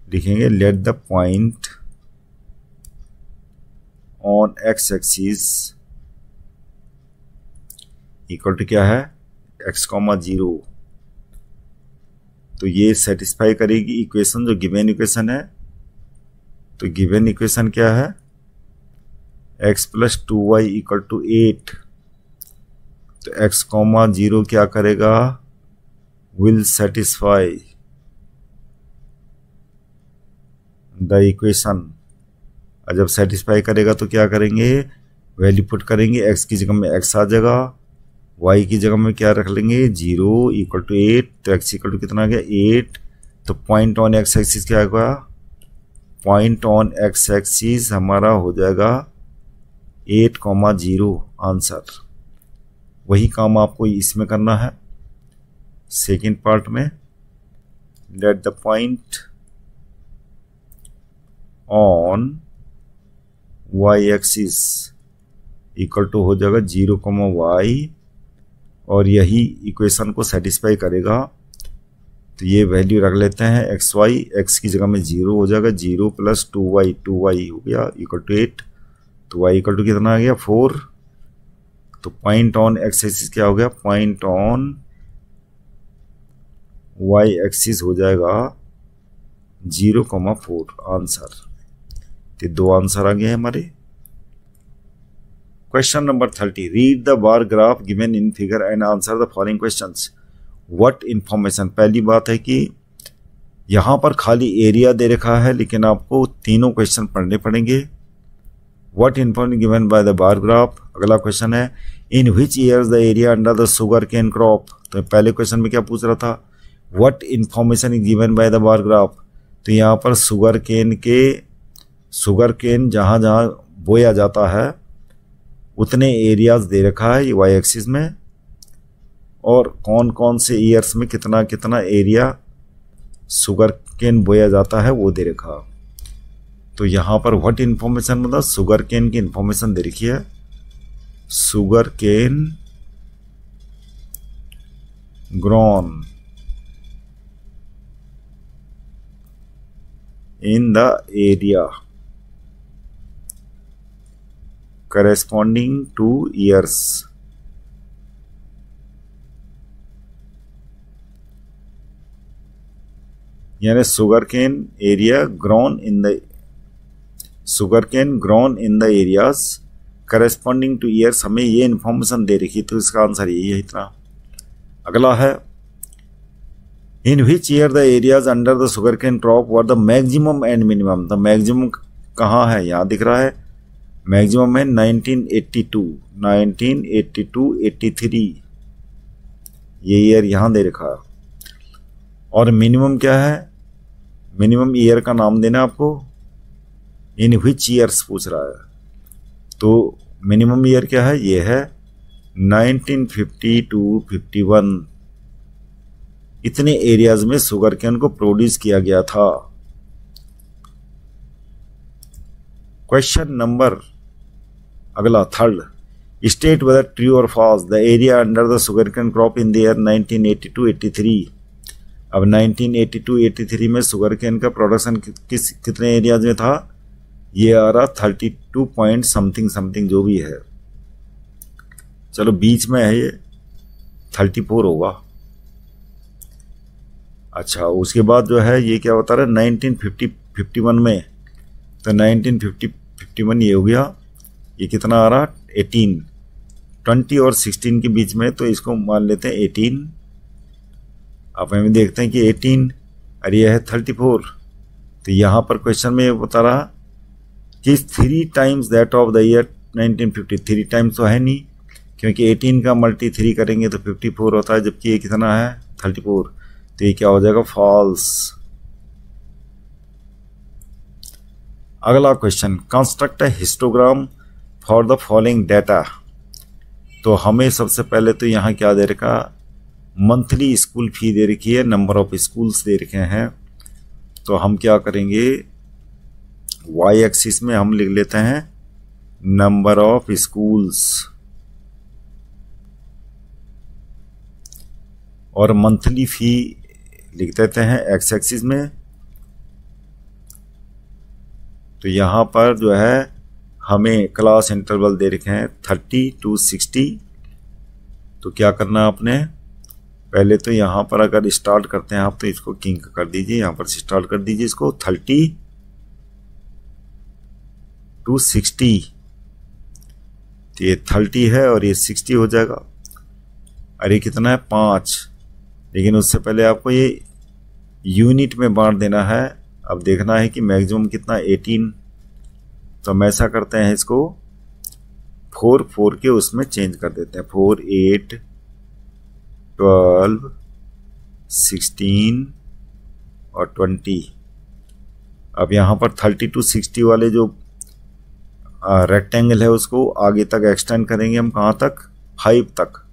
लिखेंगे let the point on x axis equal to क्या है, x, 0। तो ये सेटिस्फाई करेगी इक्वेशन जो गिवन इक्वेशन है। तो गिवन इक्वेशन क्या है, x plus 2y equal to 8। तो x, 0 क्या करेगा, विल सेटिस्फाई द इक्वेशन। और जब सेटिस्फाई करेगा तो क्या करेंगे, वैल्यू पुट करेंगे, x की जगह में x आ जाएगा, y की जगह में क्या रख लेंगे 0 इक्वल टू 8। तो x इक्वल टू कितना आ गया 8। तो पॉइंट ऑन x एक्सिस क्या होगा, पॉइंट ऑन x एक्सिस हमारा हो जाएगा 8, 0 आंसर। वही काम आपको इसमें करना है सेकेंड पार्ट में। Let the point on y axis equal to हो जाएगा 0, y, और यही इक्वेशन को सेटिस्फाई करेगा। तो ये वैल्यू रख लेते हैं एक्स वाई, एक्स की जगह में 0 हो जाएगा, 0 प्लस 2y हो गया इक्वल टू 8। तो y इक्वल टू कितना आ गया 4। तो पॉइंट ऑन एक्स एक्सिस क्या हो गया, पॉइंट ऑन y एक्सिस हो जाएगा 0,4 आंसर। तो 2 आंसर आ गए हमारे। Question number 30, read the bar graph given in figure and answer the following questions. What information, पहली बात है कि यहां पर खाली एरिया दे रखा है, लेकिन आपको तीनों क्वेश्चन पढ़ने पड़ेंगे। What information given by the bar graph. अगला क्वेश्चन है in which years the area under the sugar cane crop. तो पहले क्वेश्चन में क्या पूछ रहा था, what information is given by the bar graph. तो यहाँ पर शुगर केन जहां जहां बोया जाता है उतने एरियाज दे रखा है वाई एक्सिस में, और कौन कौन से ईयर्स में कितना कितना एरिया शुगर केन बोया जाता है वो दे रखा। तो यहाँ पर व्हाट इन्फॉर्मेशन मतलब शुगर केन की इन्फॉर्मेशन दे रखी है। Sugar cane grown in the area corresponding to years। यानी sugar cane grown in the areas corresponding to years, हमें ये इंफॉर्मेशन दे रखी, तो इसका आंसर यही है इतना। अगला है in which year the areas under the sugar cane crop were the maximum and minimum. The maximum कहाँ है, यहाँ दिख रहा है, मैक्सिमम है 1982, 83 ये ईयर यहां दे रखा। और मिनिमम क्या है, मिनिमम ईयर का नाम देना आपको, इन व्हिच ईयर्स पूछ रहा है। तो मिनिमम ईयर क्या है, ये है 1950 to 51। इतने एरियाज में शुगर केन को प्रोड्यूस किया गया था। क्वेश्चन नंबर अगला 3, state whether true or false the area under the sugar cane crop in the year 1982-83। अब 1982-83 में शुगर केन का प्रोडक्शन कितने एरियाज में था, ये आ रहा 32 पॉइंट समथिंग जो भी है, चलो बीच में है ये 34 होगा। अच्छा उसके बाद जो है ये क्या बता रहा है 1951 में, तो 1951 ये हो गया, ये कितना आ रहा 18, 20 और 16 के बीच में, तो इसको मान लेते हैं 18। अब हम देखते हैं कि 18 और ये है 34। तो यहाँ पर क्वेश्चन में ये बता रहा कि 3 times that of the year 1950। 3 times तो है नहीं, क्योंकि 18 का मल्टी 3 करेंगे तो 54 होता है, जबकि ये कितना है 34। तो ये क्या हो जाएगा फॉल्स। अगला question construct A histogram for the following data. तो हमें सबसे पहले तो यहाँ क्या दे रखा, मंथली स्कूल फी दे रखी है, नंबर ऑफ स्कूल्स दे रखे हैं। तो हम क्या करेंगे, वाई एक्सिस में हम लिख लेते हैं नंबर ऑफ स्कूल्स, और मंथली फी लिख देते हैं एक्स एक्सिस में। तो यहां पर जो है हमें क्लास इंटरवल दे रखे हैं 30 to 60। तो क्या करना है आपने, पहले तो यहां पर अगर स्टार्ट करते हैं आप, तो इसको किंक कर दीजिए, यहां पर स्टार्ट कर दीजिए इसको 30 to 60। तो ये 30 है और ये 60 हो जाएगा। अरे कितना है 5, लेकिन उससे पहले आपको ये यूनिट में बांट देना है। अब देखना है कि मैक्सिमम कितना 18। तो हम ऐसा करते हैं, इसको 4 के उसमें चेंज कर देते हैं, 4, 8, 12, 16 और 20। अब यहाँ पर 30 to 60 वाले जो रेक्टेंगल है उसको आगे तक एक्सटेंड करेंगे हम, कहाँ तक 5 तक।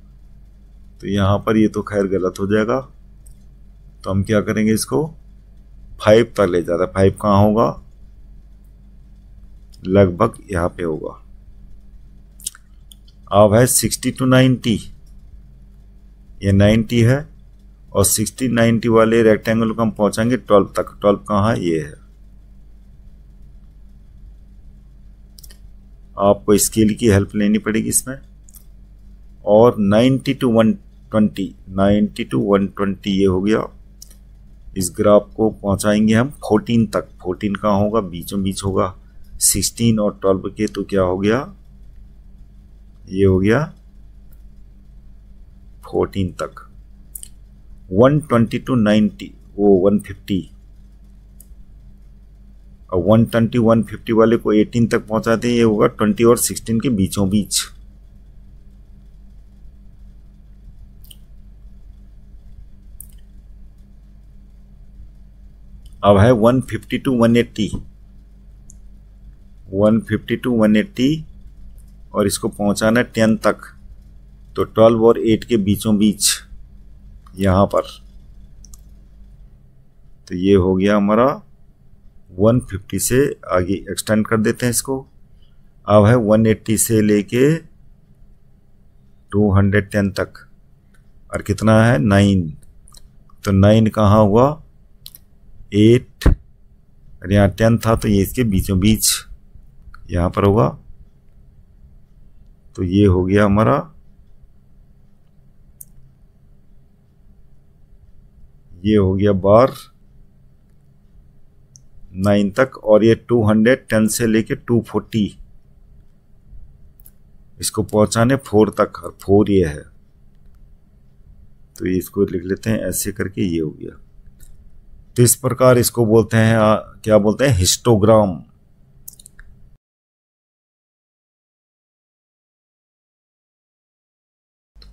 तो यहाँ पर ये तो खैर गलत हो जाएगा, तो हम क्या करेंगे, इसको 5 तक ले जाता है। 5 कहाँ होगा, लगभग यहाँ पे होगा। अब है 60 to 90, ये 90 है और 60 90 वाले रेक्टेंगल को हम पहुंचाएंगे 12 तक। 12 कहाँ है, ये है। आपको स्केल की हेल्प लेनी पड़ेगी इसमें। और 90 to 120, 90 to 120 ये हो गया। इस ग्राफ को पहुंचाएंगे हम 14 तक। 14 कहाँ होगा, बीचों बीच होगा 16 और 12 के, तो क्या हो गया, ये हो गया 14 तक। 120 to 90 वो 150, और 120 150 वाले को 18 तक पहुंचाते हैं, ये होगा 20 और 16 के बीचों बीच। अब है 150 to 180, 150 to 180 और इसको पहुंचाना है 10 तक, तो 12 और 8 के बीचों बीच यहां पर। तो ये हो गया हमारा 150 से आगे एक्सटेंड कर देते हैं इसको। अब है 180 से लेके 210 तक, और कितना है 9, तो 9 कहाँ हुआ 8, और यहाँ 10 था तो ये इसके बीचों बीच यहाँ पर होगा। तो ये हो गया हमारा, ये हो गया बार 9 तक, और ये 210 से लेके 240 इसको पहुंचाने 4 तक, और 4 ये है। तो इसको लिख लेते हैं ऐसे करके, ये हो गया। तो इस प्रकार इसको बोलते हैं, क्या बोलते हैं, हिस्टोग्राम।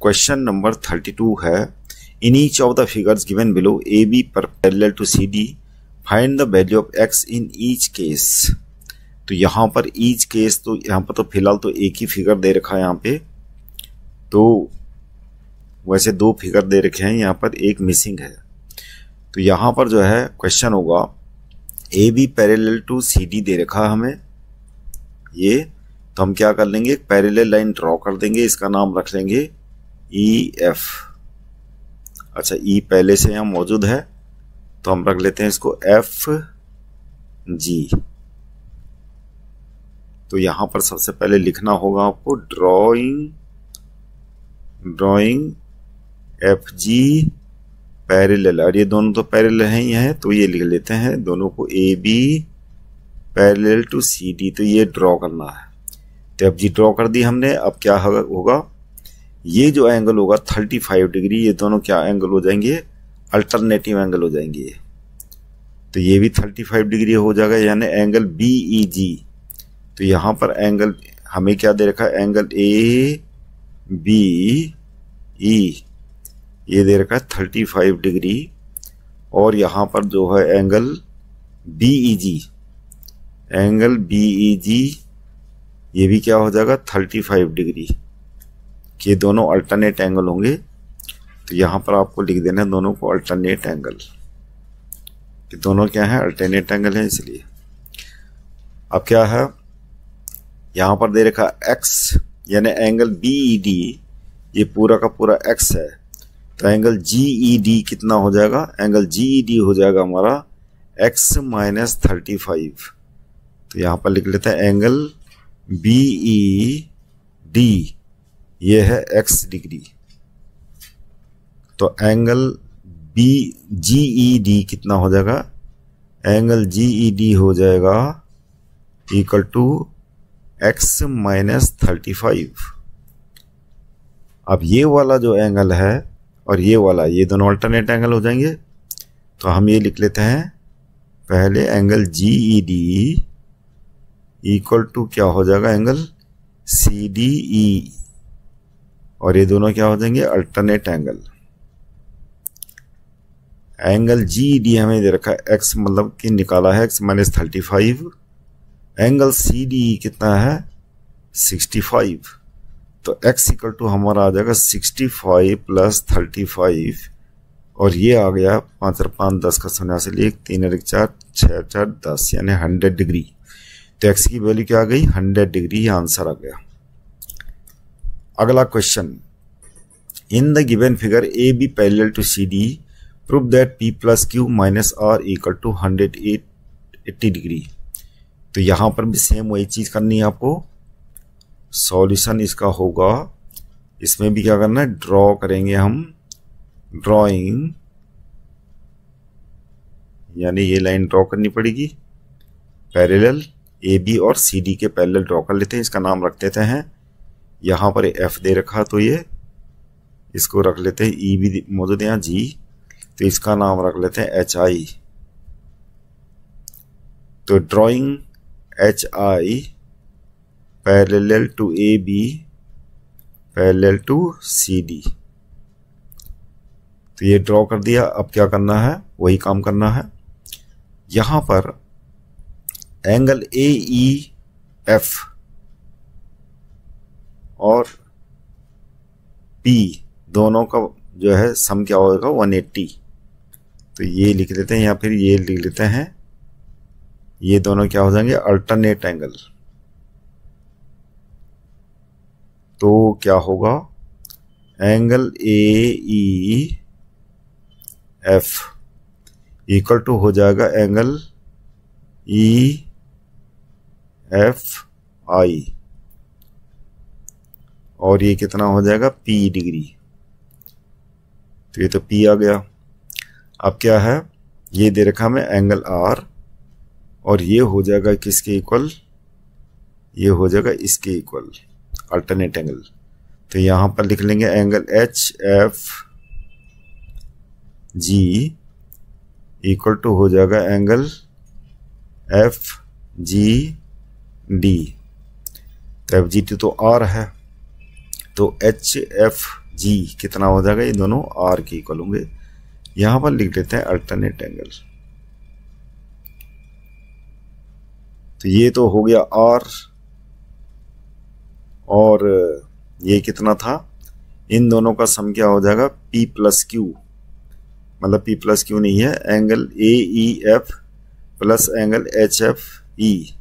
क्वेश्चन नंबर 32 है, in each of the figures given below A B parallel to C D, find the value of x in each case. तो यहाँ पर ईच केस, तो यहाँ पर तो फिलहाल तो एक ही फिगर दे रखा है यहाँ पे, तो वैसे 2 फिगर दे रखे हैं, यहाँ पर एक मिसिंग है। तो यहाँ पर जो है क्वेश्चन होगा, A B parallel to C D दे रखा है हमें ये, तो हम क्या कर लेंगे, एक पैरेलल लाइन ड्रॉ कर देंगे, इसका नाम रख लेंगे ई एफ। अच्छा, ई पहले से यहाँ मौजूद है तो हम रख लेते हैं इसको एफ जी। तो यहां पर सबसे पहले लिखना होगा आपको ड्रॉइंग एफ जी पैरेलल, और ये दोनों तो पैरेलल हैं ही हैं, तो ये लिख लेते हैं दोनों को A B parallel to C D. तो ये ड्रॉ करना है, तो एफ जी ड्रॉ कर दी हमने। अब क्या होगा, ये जो एंगल होगा 35 डिग्री, ये दोनों क्या एंगल हो जाएंगे, अल्टरनेटिव एंगल हो जाएंगे। तो ये भी 35 डिग्री हो जाएगा, यानी एंगल बी ई जी। तो यहां पर एंगल हमें क्या दे रखा है, एंगल ए बी ई, ये दे रखा है 35 डिग्री, और यहां पर जो है एंगल बी ई जी, एंगल बी ई जी ये भी क्या हो जाएगा 35 डिग्री। ये दोनों अल्टरनेट एंगल होंगे, तो यहां पर आपको लिख देना है दोनों को अल्टरनेट एंगल, कि दोनों क्या है, अल्टरनेट एंगल है। इसलिए अब क्या है, यहां पर दे रखा एक्स, यानी एंगल बी ई डी ये पूरा का पूरा एक्स है, तो एंगल जी ई डी कितना हो जाएगा, एंगल जी ई डी हो जाएगा हमारा एक्स माइनस 35। तो यहां पर लिख लेते हैं एंगल बी ई डी ये है एक्स डिग्री, तो एंगल बी जी ई डी कितना हो जाएगा, एंगल जी ई डी हो जाएगा इक्वल टू एक्स माइनस 35। अब ये वाला जो एंगल है और ये वाला, ये दोनों अल्टरनेट एंगल हो जाएंगे, तो हम ये लिख लेते हैं पहले angle G E D equal to क्या हो जाएगा, एंगल सी डी ई, और ये दोनों क्या हो जाएंगे, alternate angle. Angle G D हमें दे रखा है एक्स, मतलब कि निकाला है x minus 35, angle C D कितना है 65, तो एक्स इक्वल टू हमारा आ जाएगा 65 प्लस 35 और ये आ गया 5 और 5 10 का 89, 3 और 1 4, 6 4 10 यानी 100 डिग्री। तो एक्स की वैल्यू क्या आ गई 100 डिग्री, ये आंसर आ गया। अगला question, in the given figure A B parallel to C D, prove that P plus Q minus R equal to 180 degree. तो यहां पर भी सेम वही चीज करनी है आपको। सॉल्यूशन इसका होगा, इसमें भी क्या करना है, ड्रॉ करेंगे हम, ड्राइंग यानी ये लाइन ड्रॉ करनी पड़ेगी, पैरेलल ए बी और सी डी के पैरेलल ड्रॉ कर लेते हैं। इसका नाम रख देते हैं, यहां पर एफ दे रखा तो ये इसको रख लेते हैं, ई भी मौजूद है यहाँ जी, तो इसका नाम रख लेते हैं एच आई। तो drawing H I parallel to A B parallel to C D. तो ये ड्रॉ कर दिया। अब क्या करना है, वही काम करना है। यहां पर एंगल ए ई एफ और पी दोनों का जो है सम क्या होगा 180। तो ये लिख लेते हैं या फिर ये लिख लेते हैं, ये दोनों क्या हो जाएंगे अल्टरनेट एंगल। तो क्या होगा, angle A E F equal to हो जाएगा एंगल ई एफ आई, और ये कितना हो जाएगा पी डिग्री। तो ये तो पी आ गया। अब क्या है, ये दे रखा हमें एंगल आर, और ये हो जाएगा किसके इक्वल, ये हो जाएगा इसके इक्वल, अल्टरनेट एंगल। तो यहां पर लिख लेंगे angle H F G equal to हो जाएगा एंगल एफ जी डी। तो एफ जी टी तो आर है, तो एच एफ जी कितना हो जाएगा, ये दोनों आर के इक्वल होंगे। यहां पर लिख लेते हैं अल्टरनेट एंगल। तो ये तो हो गया आर, और ये कितना था, इन दोनों का सम क्या हो जाएगा P प्लस क्यू, मतलब P प्लस क्यू नहीं है, angle A E F plus angle H F E,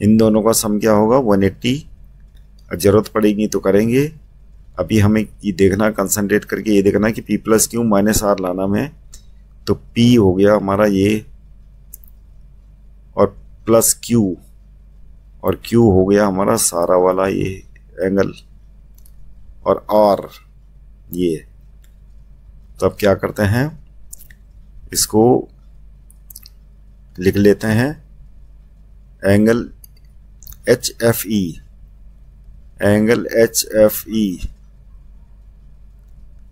इन दोनों का सम क्या होगा 180। जरूरत पड़ेगी तो करेंगे। अभी हमें ये देखना, कंसंट्रेट करके ये देखना कि P plus Q minus R लाना में। तो P हो गया हमारा ये, और प्लस क्यू, और Q हो गया हमारा सारा वाला ये एंगल, और R ये। तो अब क्या करते हैं, इसको लिख लेते हैं एंगल एच एफ ई, एंगल एच एफ ई,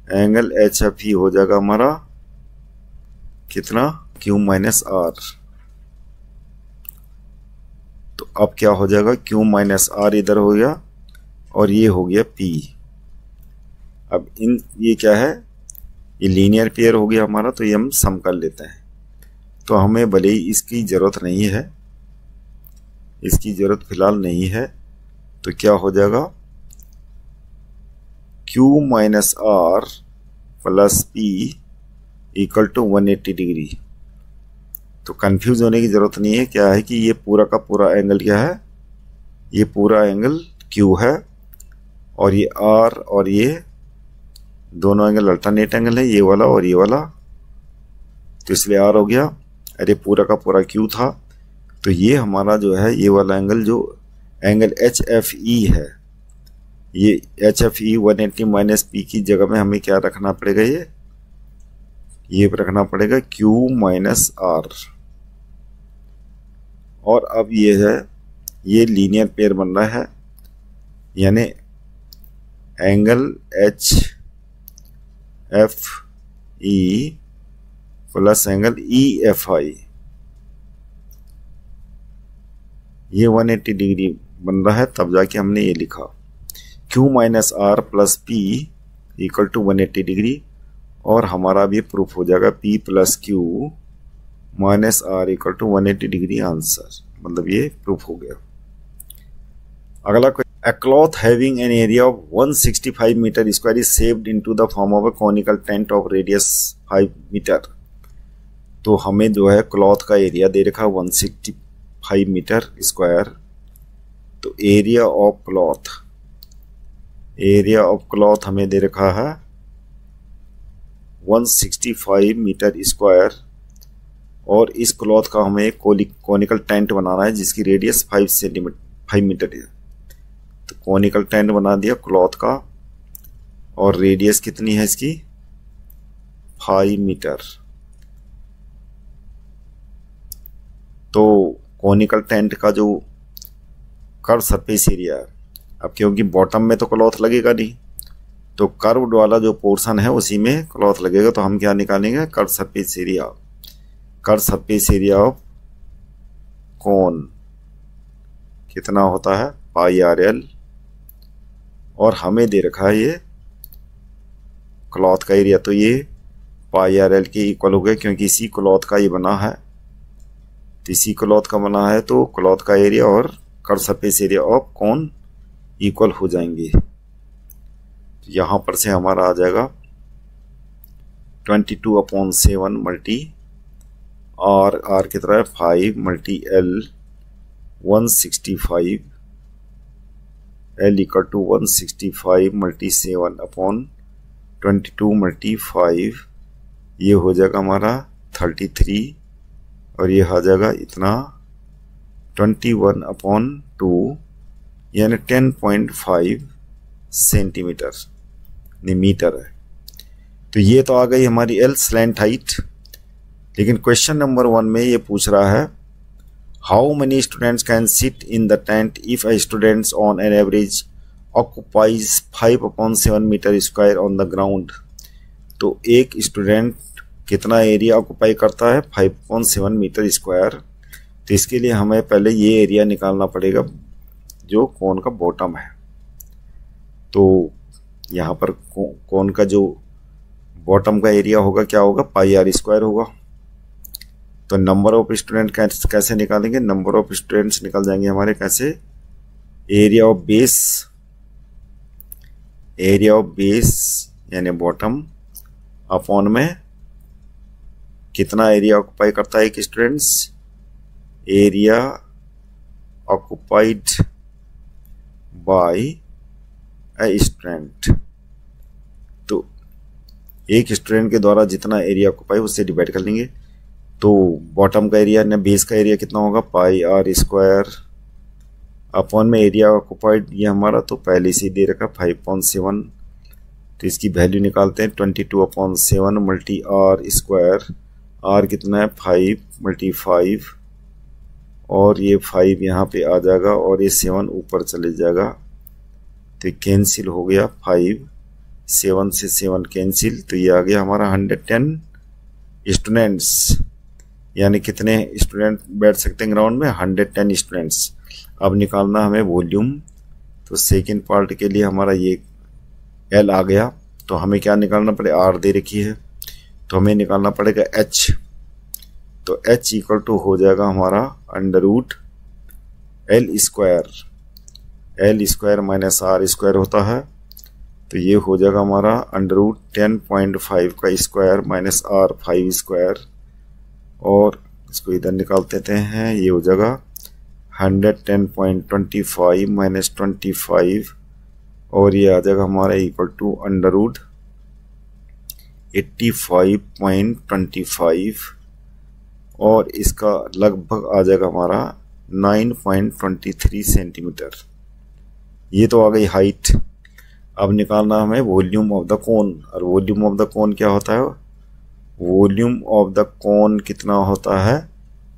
एंगल एच एफ ई हो जाएगा हमारा कितना Q माइनस आर। तो अब क्या हो जाएगा, Q माइनस आर इधर हो गया, और ये हो गया P। अब इन ये क्या है, ये लीनियर पेयर हो गया हमारा, तो ये हम सम कर लेते हैं। तो हमें भले ही इसकी ज़रूरत नहीं है, इसकी ज़रूरत फिलहाल नहीं है। तो क्या हो जाएगा, Q minus R plus P equal to 180 degree. तो कंफ्यूज होने की ज़रूरत नहीं है। क्या है कि ये पूरा का पूरा एंगल क्या है, ये पूरा एंगल Q है, और ये R और ये दोनों एंगल अल्टरनेट एंगल है, ये वाला और ये वाला। तो इसलिए R हो गया, अरे पूरा का पूरा Q था। तो ये हमारा जो है ये वाला एंगल, जो एंगल एच एफ ई है, ये एच एफ ई 180 माइनस पी की जगह में हमें क्या रखना पड़ेगा, ये रखना पड़ेगा Q माइनस आर। और अब ये है, ये लीनियर पेयर बन रहा है, यानी angle H F E plus angle E F I, ये 180 डिग्री बन रहा है। तब जाके हमने ये लिखा Q minus R plus P equal to 180 degree, और हमारा भी प्रूफ हो जाएगा P plus Q minus R equal to 180 degree answer, मतलब ये प्रूफ हो गया। A cloth having an area of 165 meter square is shaped into the form of a conical tent of radius 5 meter. तो हमें जो है क्लॉथ का area दे रखा 165 मीटर स्क्वायर. तो एरिया ऑफ क्लॉथ हमें दे रखा है 165 मीटर स्क्वायर, और इस क्लॉथ का हमें एक कॉनिकल टेंट बनाना है जिसकी रेडियस 5 मीटर है. तो कॉनिकल टेंट बना दिया क्लॉथ का, और रेडियस कितनी है इसकी 5 मीटर. तो कॉनिकल टेंट का जो कर्व सरफेस एरिया है, अब क्योंकि बॉटम में तो क्लॉथ लगेगा नहीं, तो कर्व्ड वाला जो पोर्शन है उसी में क्लॉथ लगेगा. तो हम क्या निकालेंगे, curve surface area of cone कितना होता है पाई आर एल, और हमें दे रखा है ये क्लॉथ का एरिया. तो ये पाई आर एल के इक्वल हो गया, क्योंकि इसी क्लॉथ का ये बना है. तो इसी क्लॉथ का बना है, तो क्लॉथ का एरिया और curve surface area of cone equal हो जाएंगे. तो यहाँ पर से हमारा आ जाएगा 22/7 मल्टी आर कितना है 5 multi L 165, L equal to 165 multi 7/22 multi 5, ये हो जाएगा हमारा 33, और ये आ जाएगा इतना 21/2 यानी 10.5 सेंटीमीटर मीटर है. तो ये तो आ गई हमारी एल स्लैंट हाइट. लेकिन क्वेश्चन नंबर 1 में ये पूछ रहा है how many students can sit in the tent if a students on an average occupies 5/7 metre square on the ground. तो एक स्टूडेंट कितना एरिया ऑक्युपाई करता है 5/7 मीटर स्क्वायर. तो इसके लिए हमें पहले ये एरिया निकालना पड़ेगा जो कोन का बॉटम है. तो यहाँ पर कोन का जो बॉटम का एरिया होगा क्या होगा पाई आर स्क्वायर होगा. तो नंबर ऑफ स्टूडेंट कैसे निकालेंगे, नंबर ऑफ स्टूडेंट्स निकल जाएंगे हमारे कैसे, एरिया ऑफ बेस यानी बॉटम अपॉन में कितना एरिया ऑक्युपाई करता है एक students, area occupied by a student. तो एक स्टूडेंट के द्वारा जितना एरिया ऑक्युपाई उससे डिवाइड कर लेंगे. तो बॉटम का एरिया ने बेस का एरिया कितना होगा पाई आर स्क्वायर अपॉन में एरिया ऑक्युपाइड ये हमारा तो पहले से दे रखा 5/7. तो इसकी वैल्यू निकालते हैं 22/7 मल्टी आर स्क्वायर. आर कितना है 5 मल्टी 5, और ये 5 यहाँ पे आ जाएगा और ये 7 ऊपर चले जाएगा. तो कैंसिल हो गया 5, 7 से 7 कैंसिल. तो ये आ गया हमारा 110 स्टूडेंट्स, यानी कितने स्टूडेंट बैठ सकते हैं ग्राउंड में 110 स्टूडेंट्स. अब निकालना हमें वॉल्यूम. तो सेकेंड पार्ट के लिए हमारा ये एल आ गया. तो हमें क्या निकालना पड़ेगा, आर दे रखी है तो हमें निकालना पड़ेगा एच. तो एच इक्वल टू हो जाएगा हमारा under root L square minus R square होता है. तो ये हो जाएगा हमारा अंडर रूट 10.5 का स्क्वायर माइनस आर 5 स्क्वायर, और इसको इधर निकाल देते हैं. ये हो जाएगा 110.25 माइनस 25, और ये आ जाएगा हमारा इक्वल टू अंडर रूट 85.25, और इसका लगभग आ जाएगा हमारा 9.23 सेंटीमीटर. ये तो आ गई हाइट. अब निकालना हमें वॉल्यूम ऑफ द कोन, और वॉल्यूम ऑफ द कोन क्या होता है, वॉल्यूम ऑफ द कोन कितना होता है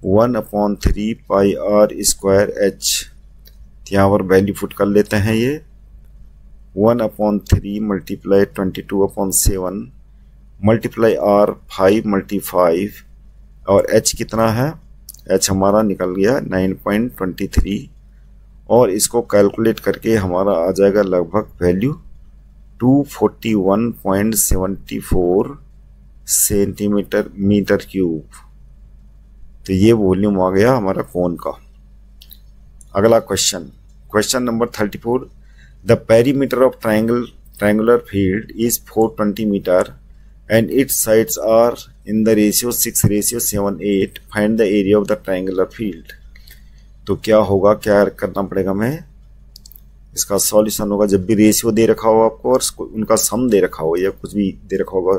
1/3 पाई आर स्क्वायर एच. यहाँ पर वैल्यू पुट कर लेते हैं. ये 1/3 मल्टीप्लाई 22/7 मल्टीप्लाई आर 5 मल्टी 5, और एच कितना है, एच हमारा निकल गया 9.23, और इसको कैलकुलेट करके हमारा आ जाएगा लगभग वैल्यू 241.74 सेंटीमीटर मीटर क्यूब. तो ये वॉल्यूम आ गया हमारा कोन का. अगला question number 34. The perimeter of triangular field is 420 meter and its sides are in the ratio 6:7:8. Find the area of the triangular field. तो क्या होगा, क्या करना पड़ेगा हमें, इसका सॉल्यूशन होगा, जब भी रेशियो दे रखा हो आपको और उनका सम दे रखा हो या कुछ भी दे रखा होगा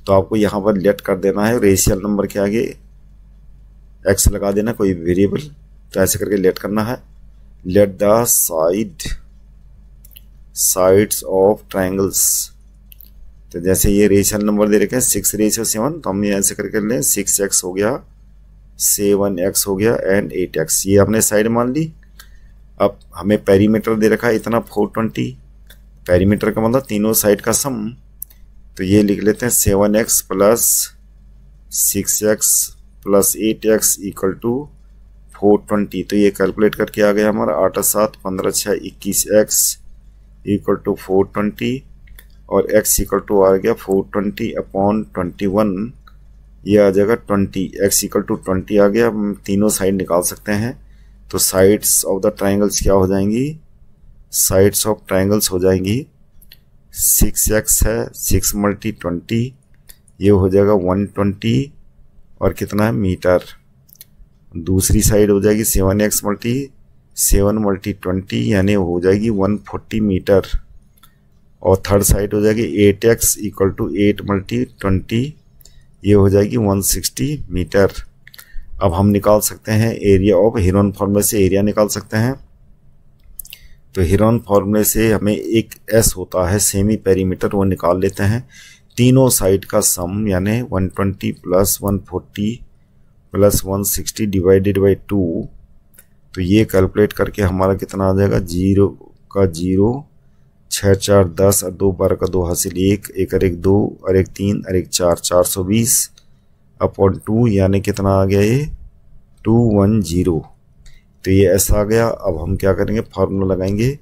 तो आपको यहाँ पर लेट कर देना है, रेशियल नंबर के आगे एक्स लगा देना कोई वेरिएबल, तो ऐसे करके लेट करना है। Let the sides of triangles, तो जैसे ये रेशियल नंबर दे रखे हैं 6:7, तो हम ये ऐसे करके लें 6x हो गया, 7x हो गया एंड 8x, ये हमने साइड मान ली। अब हमें पेरीमीटर दे रखा है इतना 420, पेरीमीटर का मतलब तीनों साइड का सम, तो ये लिख लेते हैं 7x plus 6x plus 8x equal to 420। तो ये कैलकुलेट करके आ गया हमारा 8 7 15 6 21x इक्वल टू 420 और x इक्वल टू आ गया 420 अपॉन 21, ये आ जाएगा 20, x इक्वल टू 20 आ गया। हम तीनों साइड निकाल सकते हैं, तो साइड्स ऑफ द ट्रायंगल्स क्या हो जाएंगी, साइड्स ऑफ ट्रायंगल्स हो जाएंगी 6x है 6 × 20, ये हो जाएगा 120 और कितना है मीटर। दूसरी साइड हो जाएगी 7x × 7 × 20 यानी हो जाएगी 140 मीटर, और थर्ड साइड हो जाएगी 8x इक्वल टू 8 × 20, ये हो जाएगी 160 मीटर। अब हम निकाल सकते हैं एरिया ऑफ, हेरोन फॉर्मूले से एरिया निकाल सकते हैं। तो हेरोन फॉर्मूले से हमें एक एस होता है सेमी पेरीमीटर, वो निकाल लेते हैं। तीनों साइड का सम यानी 120 प्लस 140 प्लस 160 डिवाइडेड बाई 2, तो ये कैलकुलेट करके हमारा कितना आ जाएगा, 0 का 0, 6 4 10 और 2 12 का 2 हासिल 1, 1 और 1 2 और 1 3 और 1 4, 420 अपॉन 2 यानी कितना आ गया ये 210, तो ये ऐसा आ गया। अब हम क्या करेंगे, फार्मूला लगाएंगे,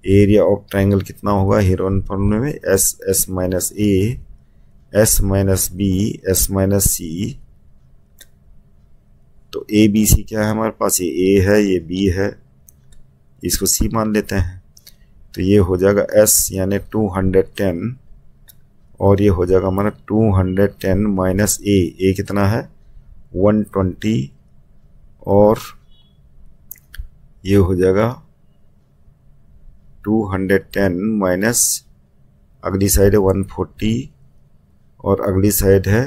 एरिया ऑफ ट्रायंगल कितना होगा हेरोन फार्मूले में, S S minus A S minus B S minus C. तो ए बी सी क्या है हमारे पास, ये ए है ये बी है, इसको सी मान लेते हैं, तो ये हो जाएगा एस यानी 210 और ये हो जाएगा हमारा 210 माइनस ए कितना है 120 और ये हो जाएगा 210 माइनस अगली साइड है 140 और अगली साइड है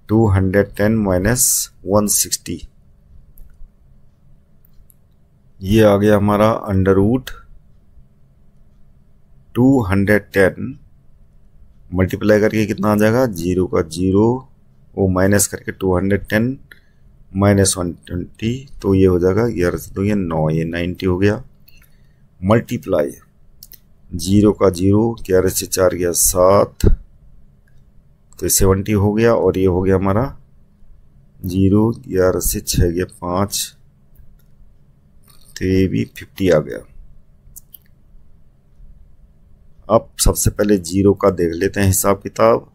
210 माइनस 160, ये आ गया हमारा अंडर रूट 210 मल्टीप्लाई करके कितना आ जाएगा, 0 का 0 वो माइनस करके 210 माइनस 120, तो ये हो जाएगा 11 से 2 ये 9, ये 90 हो गया। मल्टीप्लाई 0 का 0, 11 से 4 गया 7, तो 70 हो गया और ये हो गया हमारा 0, 11 से 6 गया 5, तो ये भी 50 आ गया। अब सबसे पहले 0 का देख लेते हैं हिसाब किताब,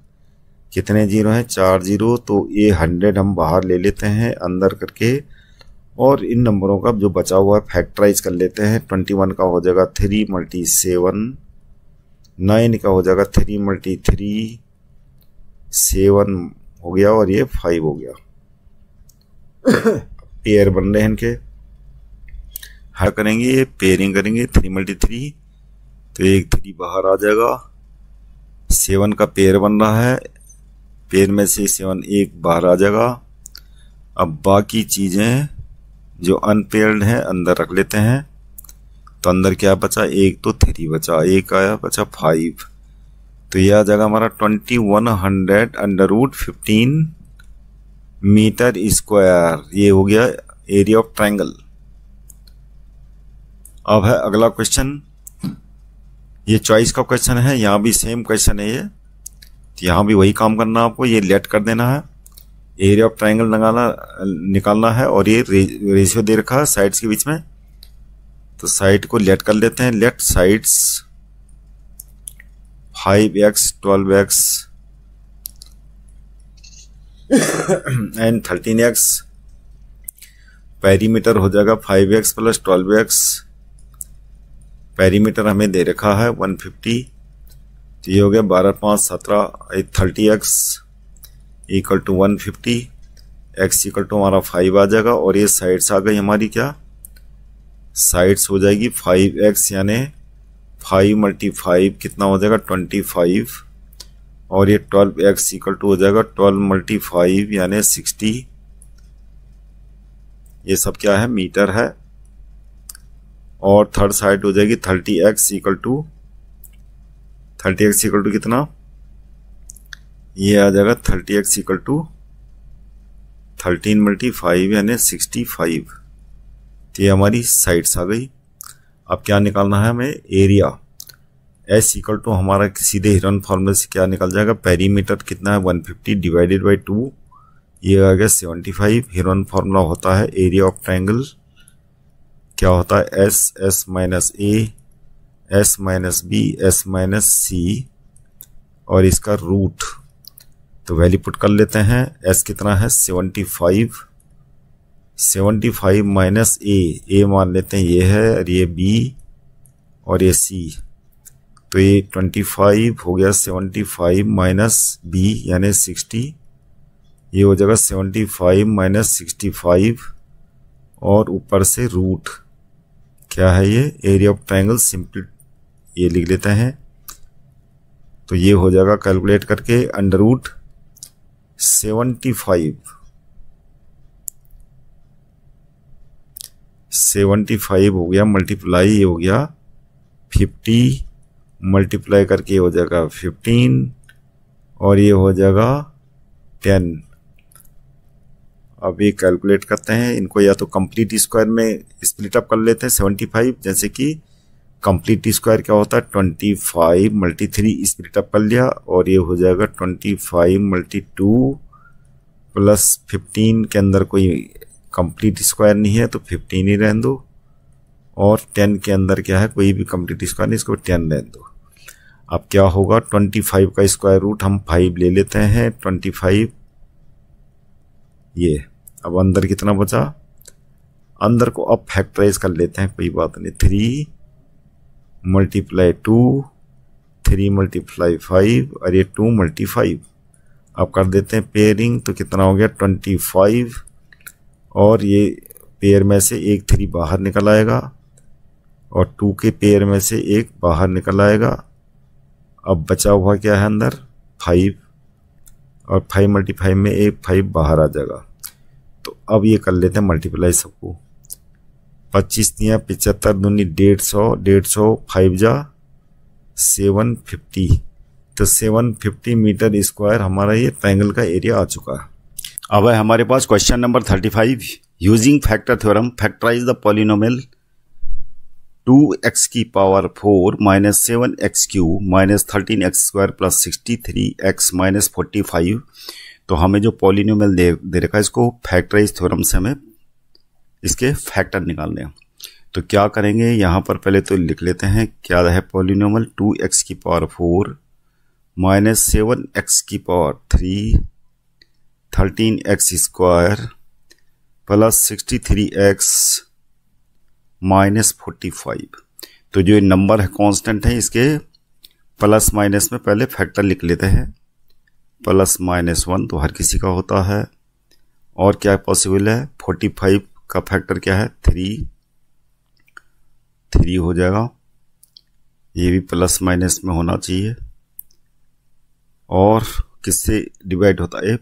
कितने 0 हैं, 4 0, तो ये 100 हम बाहर ले लेते हैं अंदर करके और इन नंबरों का जो बचा हुआ है फैक्टराइज कर लेते हैं। 21 का हो जाएगा 3 × 7, 9 का हो जाएगा 3 × 3, 7 हो गया और ये 5 हो गया। पेयर बन रहे हैं इनके, हर करेंगे पेयरिंग करेंगे 3 × 3, तो एक 3 बाहर आ जाएगा, 7 का पेयर बन रहा है, पेयर में से 7 एक बाहर आ जाएगा। अब बाकी चीज़ें जो अनपेयर्ड हैं अंदर रख लेते हैं, तो अंदर क्या बचा, एक तो 3 बचा, एक आया बचा 5, तो यह आ जाएगा हमारा 2100 अंडर रूट 15 मीटर स्क्वायर, ये हो गया एरिया ऑफ ट्रायंगल। अब है अगला क्वेश्चन, ये चॉइस का क्वेश्चन है, यहाँ भी सेम क्वेश्चन है ये, तो यहाँ भी वही काम करना आपको, ये लेट कर देना है, एरिया ऑफ ट्रायंगल निकालना है और ये रेशियो दे रखा है साइड्स के बीच में, तो साइड को लेट कर लेते हैं। Late sides 5x 12x and 13x, perimeter हो जाएगा 5x प्लस 12x, पेरीमीटर हमें दे रखा है 150, तो ये हो गया 12 5 17 30x equal to 150, x equal to हमारा 5 आ जाएगा। और ये साइड्स आ गई हमारी, क्या साइड्स हो जाएगी 5x, यानी 5 × 5 कितना हो जाएगा 25, और ये 12x इक्वल टू हो जाएगा 12 × 5 यानी 60। ये सब क्या है, मीटर है। और थर्ड साइड हो जाएगी 30x इक्वल टू कितना, ये आ जाएगा 30x इक्वल टू 13 × 5 यानी 65। तो ये हमारी साइड्स आ गई। अब क्या निकालना है हमें, एरिया। S इक्वल टू हमारा सीधे हिरन फॉर्मूले से क्या निकल जाएगा, पेरीमीटर कितना है 150 डिवाइडेड बाई 2, ये आ गया 75। हिरन फॉर्मूला होता है एरिया ऑफ ट्रायंगल, क्या होता है S minus A, S minus B, S minus C, और इसका रूट। तो वैल्यू पुट कर लेते हैं। S कितना है 75 माइनस A मान लेते हैं ये है, और ये B और ये C, तो ये 25 हो गया 75 माइनस B यानी 60, ये हो जाएगा 75 माइनस 65, और ऊपर से रूट क्या है ये, एरिया ऑफ ट्रायंगल सिंपल ये लिख लेते हैं। तो ये हो जाएगा कैलकुलेट करके अंडर रूट 75 हो गया मल्टीप्लाई, ये हो गया 50 मल्टीप्लाई करके ये हो जाएगा 15, और ये हो जाएगा 10। अब ये कैलकुलेट करते हैं इनको, या तो कंप्लीट स्क्वायर में स्प्लिट अप कर लेते हैं 75, जैसे कि कंप्लीट स्क्वायर क्या होता है 25 × 3 स्प्लिट अप कर लिया, और ये हो जाएगा 25 × 2 प्लस 15 के अंदर कोई कंप्लीट स्क्वायर नहीं है तो 15 ही रहने दो, और 10 के अंदर क्या है कोई भी कंप्लीट स्क्वायर नहीं, इसको 10 रहने दो। अब क्या होगा 25 का स्क्वायर रूट हम 5 ले लेते हैं, 25 ये। अब अंदर कितना बचा, अंदर को अब फैक्टराइज कर लेते हैं, कोई बात नहीं। 3 × 2, 3 × 5, और ये 2 × 5। अब कर देते हैं पेयरिंग, तो कितना हो गया 25, और ये पेयर में से एक 3 बाहर निकल आएगा, और 2 के पेयर में से एक बाहर निकल आएगा। अब बचा हुआ क्या है अंदर 5, और 5 × 5 में एक 5 बाहर आ जाएगा। तो अब ये कर लेते हैं मल्टीप्लाई सबको, 25 दिया 75 दूनी 150, 150 5 जा 750, तो 750 मीटर स्क्वायर हमारा ये ट्रायंगल का एरिया आ चुका है। अब है हमारे पास question number 35, using factor theorem factorise the polynomial 2x⁴ minus 7x³ minus 13x² plus 63x minus 45। तो हमें जो पॉलिनोमियल दे रखा है इसको फैक्टराइज थ्योरम से हमें इसके फैक्टर निकालने हैं। तो क्या करेंगे, यहाँ पर पहले तो लिख लेते हैं क्या है polynomial 2x⁴ minus 7x³ 13x² plus 63x minus 45। तो जो ये नंबर है कांस्टेंट है, इसके प्लस माइनस में पहले फैक्टर लिख लेते हैं, प्लस माइनस 1 तो हर किसी का होता है। और क्या पॉसिबल है, 45 का फैक्टर क्या है 3 हो जाएगा, ये भी प्लस माइनस में होना चाहिए। और किससे डिवाइड होता है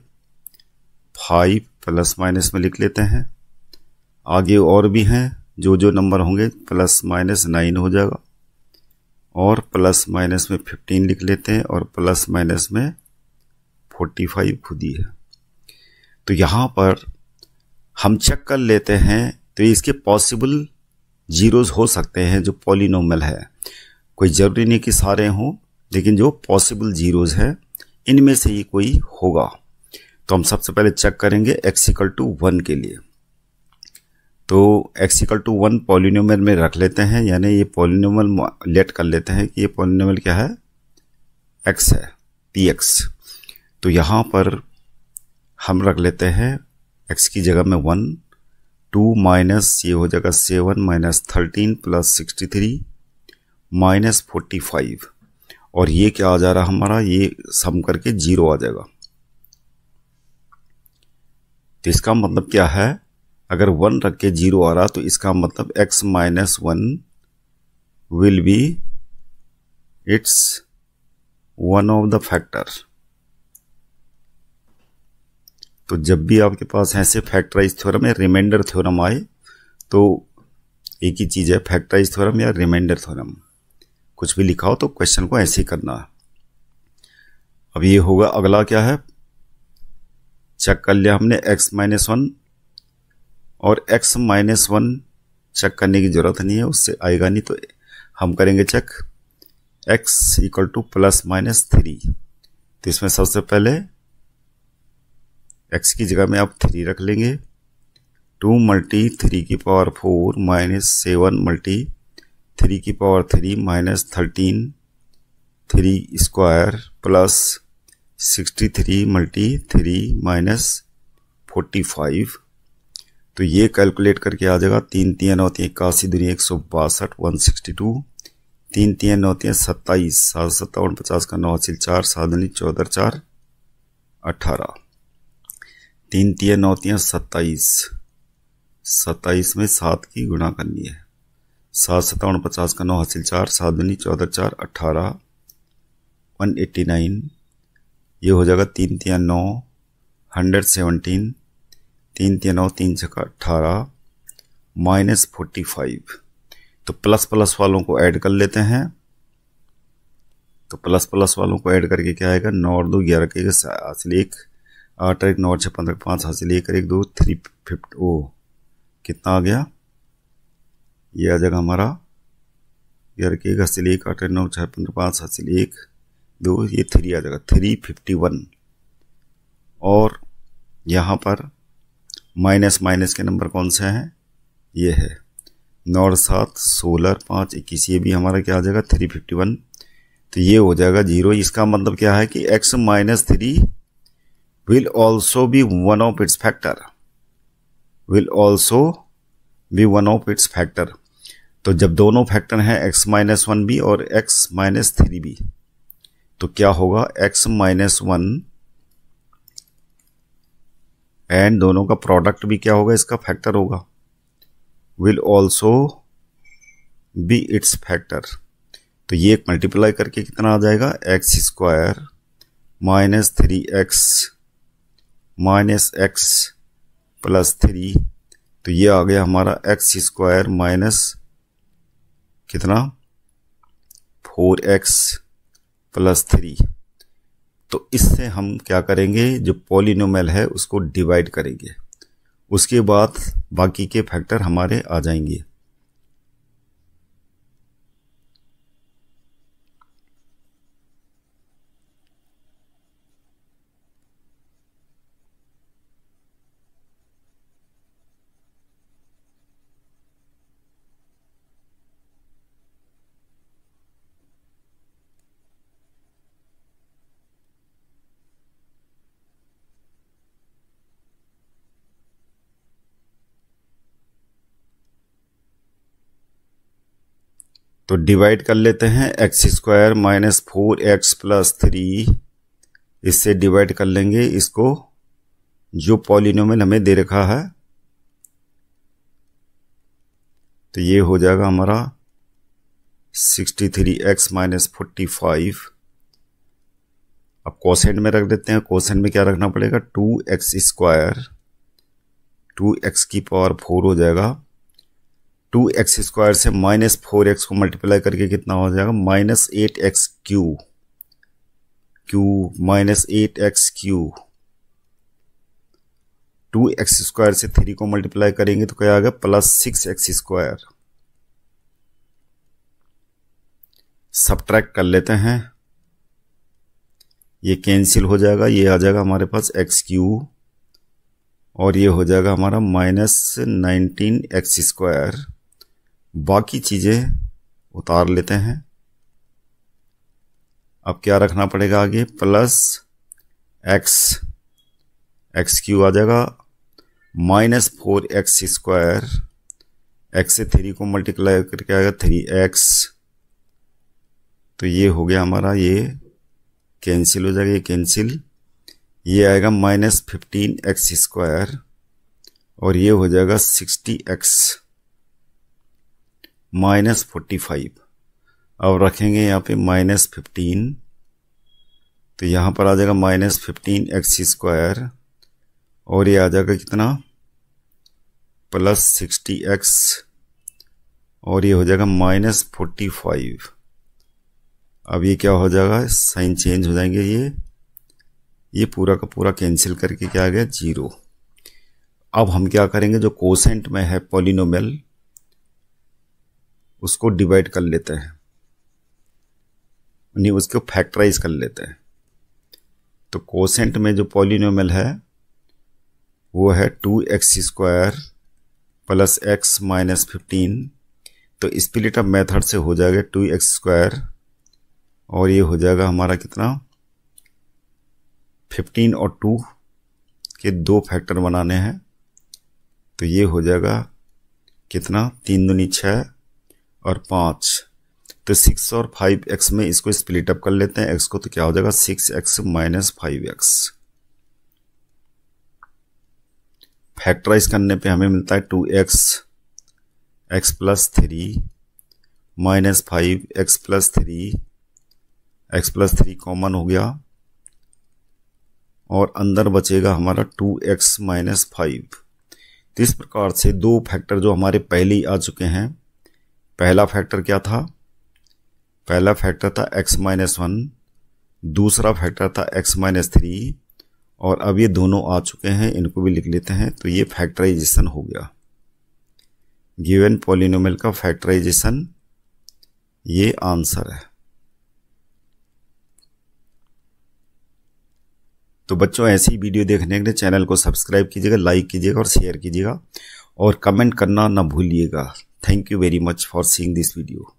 5 प्लस माइनस में लिख लेते हैं। आगे और भी हैं, जो जो नंबर होंगे प्लस माइनस 9 हो जाएगा, और प्लस माइनस में 15 लिख लेते हैं, और प्लस माइनस में 45 खुद ही है। तो यहाँ पर हम चेक कर लेते हैं, तो इसके पॉसिबल जीरोज हो सकते हैं जो पॉलिनोमियल है, कोई ज़रूरी नहीं कि सारे हों, लेकिन जो पॉसिबल जीरोज है इनमें से ही कोई होगा। तो हम सबसे पहले चेक करेंगे x=1 के लिए। तो x=1 पॉलिनोमियल में रख लेते हैं, यानी ये पॉलिनोमियल लेट कर लेते हैं कि ये पॉलिनोमियल क्या है x है, px। तो यहाँ पर हम रख लेते हैं x की जगह में 1, 2 माइनस ये हो जाएगा 7 माइनस 13 प्लस 63, -45 और ये क्या आ जा रहा हमारा, ये सम करके 0 आ जाएगा। तो इसका मतलब क्या है, अगर 1 रख के 0 आ रहा तो इसका मतलब x - 1 will be it's one of the factor. तो जब भी आपके पास ऐसे फैक्टराइज थ्योरम या रिमाइंडर थ्योरम आए तो एक ही चीज है, फैक्टराइज थ्योरम या रिमाइंडर थ्योरम, कुछ भी लिखा हो तो क्वेश्चन को ऐसे ही करना है। अब ये होगा, अगला क्या है, चेक कर लिया हमने x - 1 और x - 1 चेक करने की जरूरत नहीं है, उससे आएगा नहीं, तो हम करेंगे चेक x = ±3। तो इसमें सबसे पहले x की जगह में आप 3 रख लेंगे, 2 × 3 की पावर 4 -7 × 3 की पावर 3 -13 3 स्क्वायर प्लस 63 × 3 -45। तो ये कैलकुलेट करके आ जाएगा, 3 × 3 होती है 81, दुनिया 162, 162, 3 × 3 होती है 27, 7 × 7 = 50 का 9 हासिल 4, 7 × 14 4 18, 3 × 3 होती है 27, 27 में 7 की गुणा करनी है, 7 × 7 = 50 का 9 हासिल 4, 7 × 14 4 18, 189। ये हो जाएगा 3 × 3 9, 117, 3 × 3 9 3 × 6 18 -45। तो प्लस प्लस वालों को ऐड कर लेते हैं। तो प्लस प्लस वालों को ऐड करके क्या आएगा, 9 और 2 11 के हासिल 1, 8 और 1 9 और 6 15 5 हासिल 1 और 1 2 3 50। ओ कितना आ गया, ये आ जाएगा हमारा 11 के 1 हासिल 1, 8 और 9 6 15 5 हासिल 1 2, ये 3 आ जाएगा 351। और यहाँ पर माइनस माइनस के नंबर कौन से हैं, ये है 9 और 7 16 5 21, ये भी हमारा क्या आ जाएगा 351। तो ये हो जाएगा 0। इसका मतलब क्या है कि x - 3 will also B one of its factor, will also B one of its factor. तो जब दोनों फैक्टर हैं x - 1 भी और x - 3 भी, तो क्या होगा, x - 1 एंड दोनों का प्रोडक्ट भी क्या होगा, इसका फैक्टर होगा, will also B it's factor. तो ये मल्टीप्लाई करके कितना आ जाएगा, x² - 3x - x + 3। तो ये आ गया हमारा x² माइनस कितना 4x + 3। तो इससे हम क्या करेंगे, जो पॉलिनोमियल है उसको डिवाइड करेंगे, उसके बाद बाकी के फैक्टर हमारे आ जाएंगे। तो डिवाइड कर लेते हैं, x² - 4x + 3, इससे डिवाइड कर लेंगे इसको, जो पॉलिनोमियल हमें दे रखा है। तो ये हो जाएगा हमारा 63x - 45। अब कोसेंट में रख देते हैं, कोसेंट में क्या रखना पड़ेगा, 2x², 2x की पावर 4 हो जाएगा, 2x² से -4x को मल्टीप्लाई करके कितना हो जाएगा, -8x³ -8x³। 2x² से 3 को मल्टीप्लाई करेंगे तो क्या आ गया, +6x²। सब्ट्रैक्ट कर लेते हैं, ये कैंसिल हो जाएगा, ये आ जाएगा हमारे पास x³ और ये हो जाएगा हमारा -19x²। बाकी चीजें उतार लेते हैं। अब क्या रखना पड़ेगा आगे, +x, x³ आ जाएगा, -4x², x से 3 को मल्टीप्लाई करके आएगा 3x तो ये हो गया हमारा, ये कैंसिल हो जाएगा, ये कैंसिल, ये आएगा -15x² और ये हो जाएगा 60x -45। अब रखेंगे यहाँ पे -15, तो यहाँ पर आ जाएगा -15x² और ये आ जाएगा कितना, +60x और ये हो जाएगा -45। अब ये क्या हो जाएगा, साइन चेंज हो जाएंगे, ये पूरा का पूरा कैंसिल करके क्या आ गया, 0। अब हम क्या करेंगे, जो कोसेंट में है पॉलिनोमियल उसको डिवाइड कर लेते हैं, नहीं उसको फैक्टराइज कर लेते हैं। तो कोसेंट में जो पॉलिनोमियल है वो है 2x² + x -15। तो स्प्लिट अप मेथड से हो जाएगा 2x² और ये हो जाएगा हमारा कितना, 15 और 2 के 2 फैक्टर बनाने हैं, तो ये हो जाएगा कितना, 3 दूनी 6 और 5। तो 6 और 5x में इसको स्प्लिट अप कर लेते हैं x को, तो क्या हो जाएगा 6x - 5x। फैक्टराइज करने पे हमें मिलता है 2x x + 3 -5 x + 3, x + 3 common हो गया और अंदर बचेगा हमारा 2x - 5। तो इस प्रकार से दो फैक्टर जो हमारे पहले ही आ चुके हैं, पहला फैक्टर क्या था, पहला फैक्टर था x - 1, दूसरा फैक्टर था x - 3 और अब ये दोनों आ चुके हैं, इनको भी लिख लेते हैं। तो ये फैक्टराइजेशन हो गया, गिवन पॉलिनोमियल का फैक्टराइजेशन, ये आंसर है। तो बच्चों ऐसी वीडियो देखने के लिए चैनल को सब्सक्राइब कीजिएगा, लाइक कीजिएगा और शेयर कीजिएगा और कमेंट करना ना भूलिएगा। Thank you very much for seeing this video.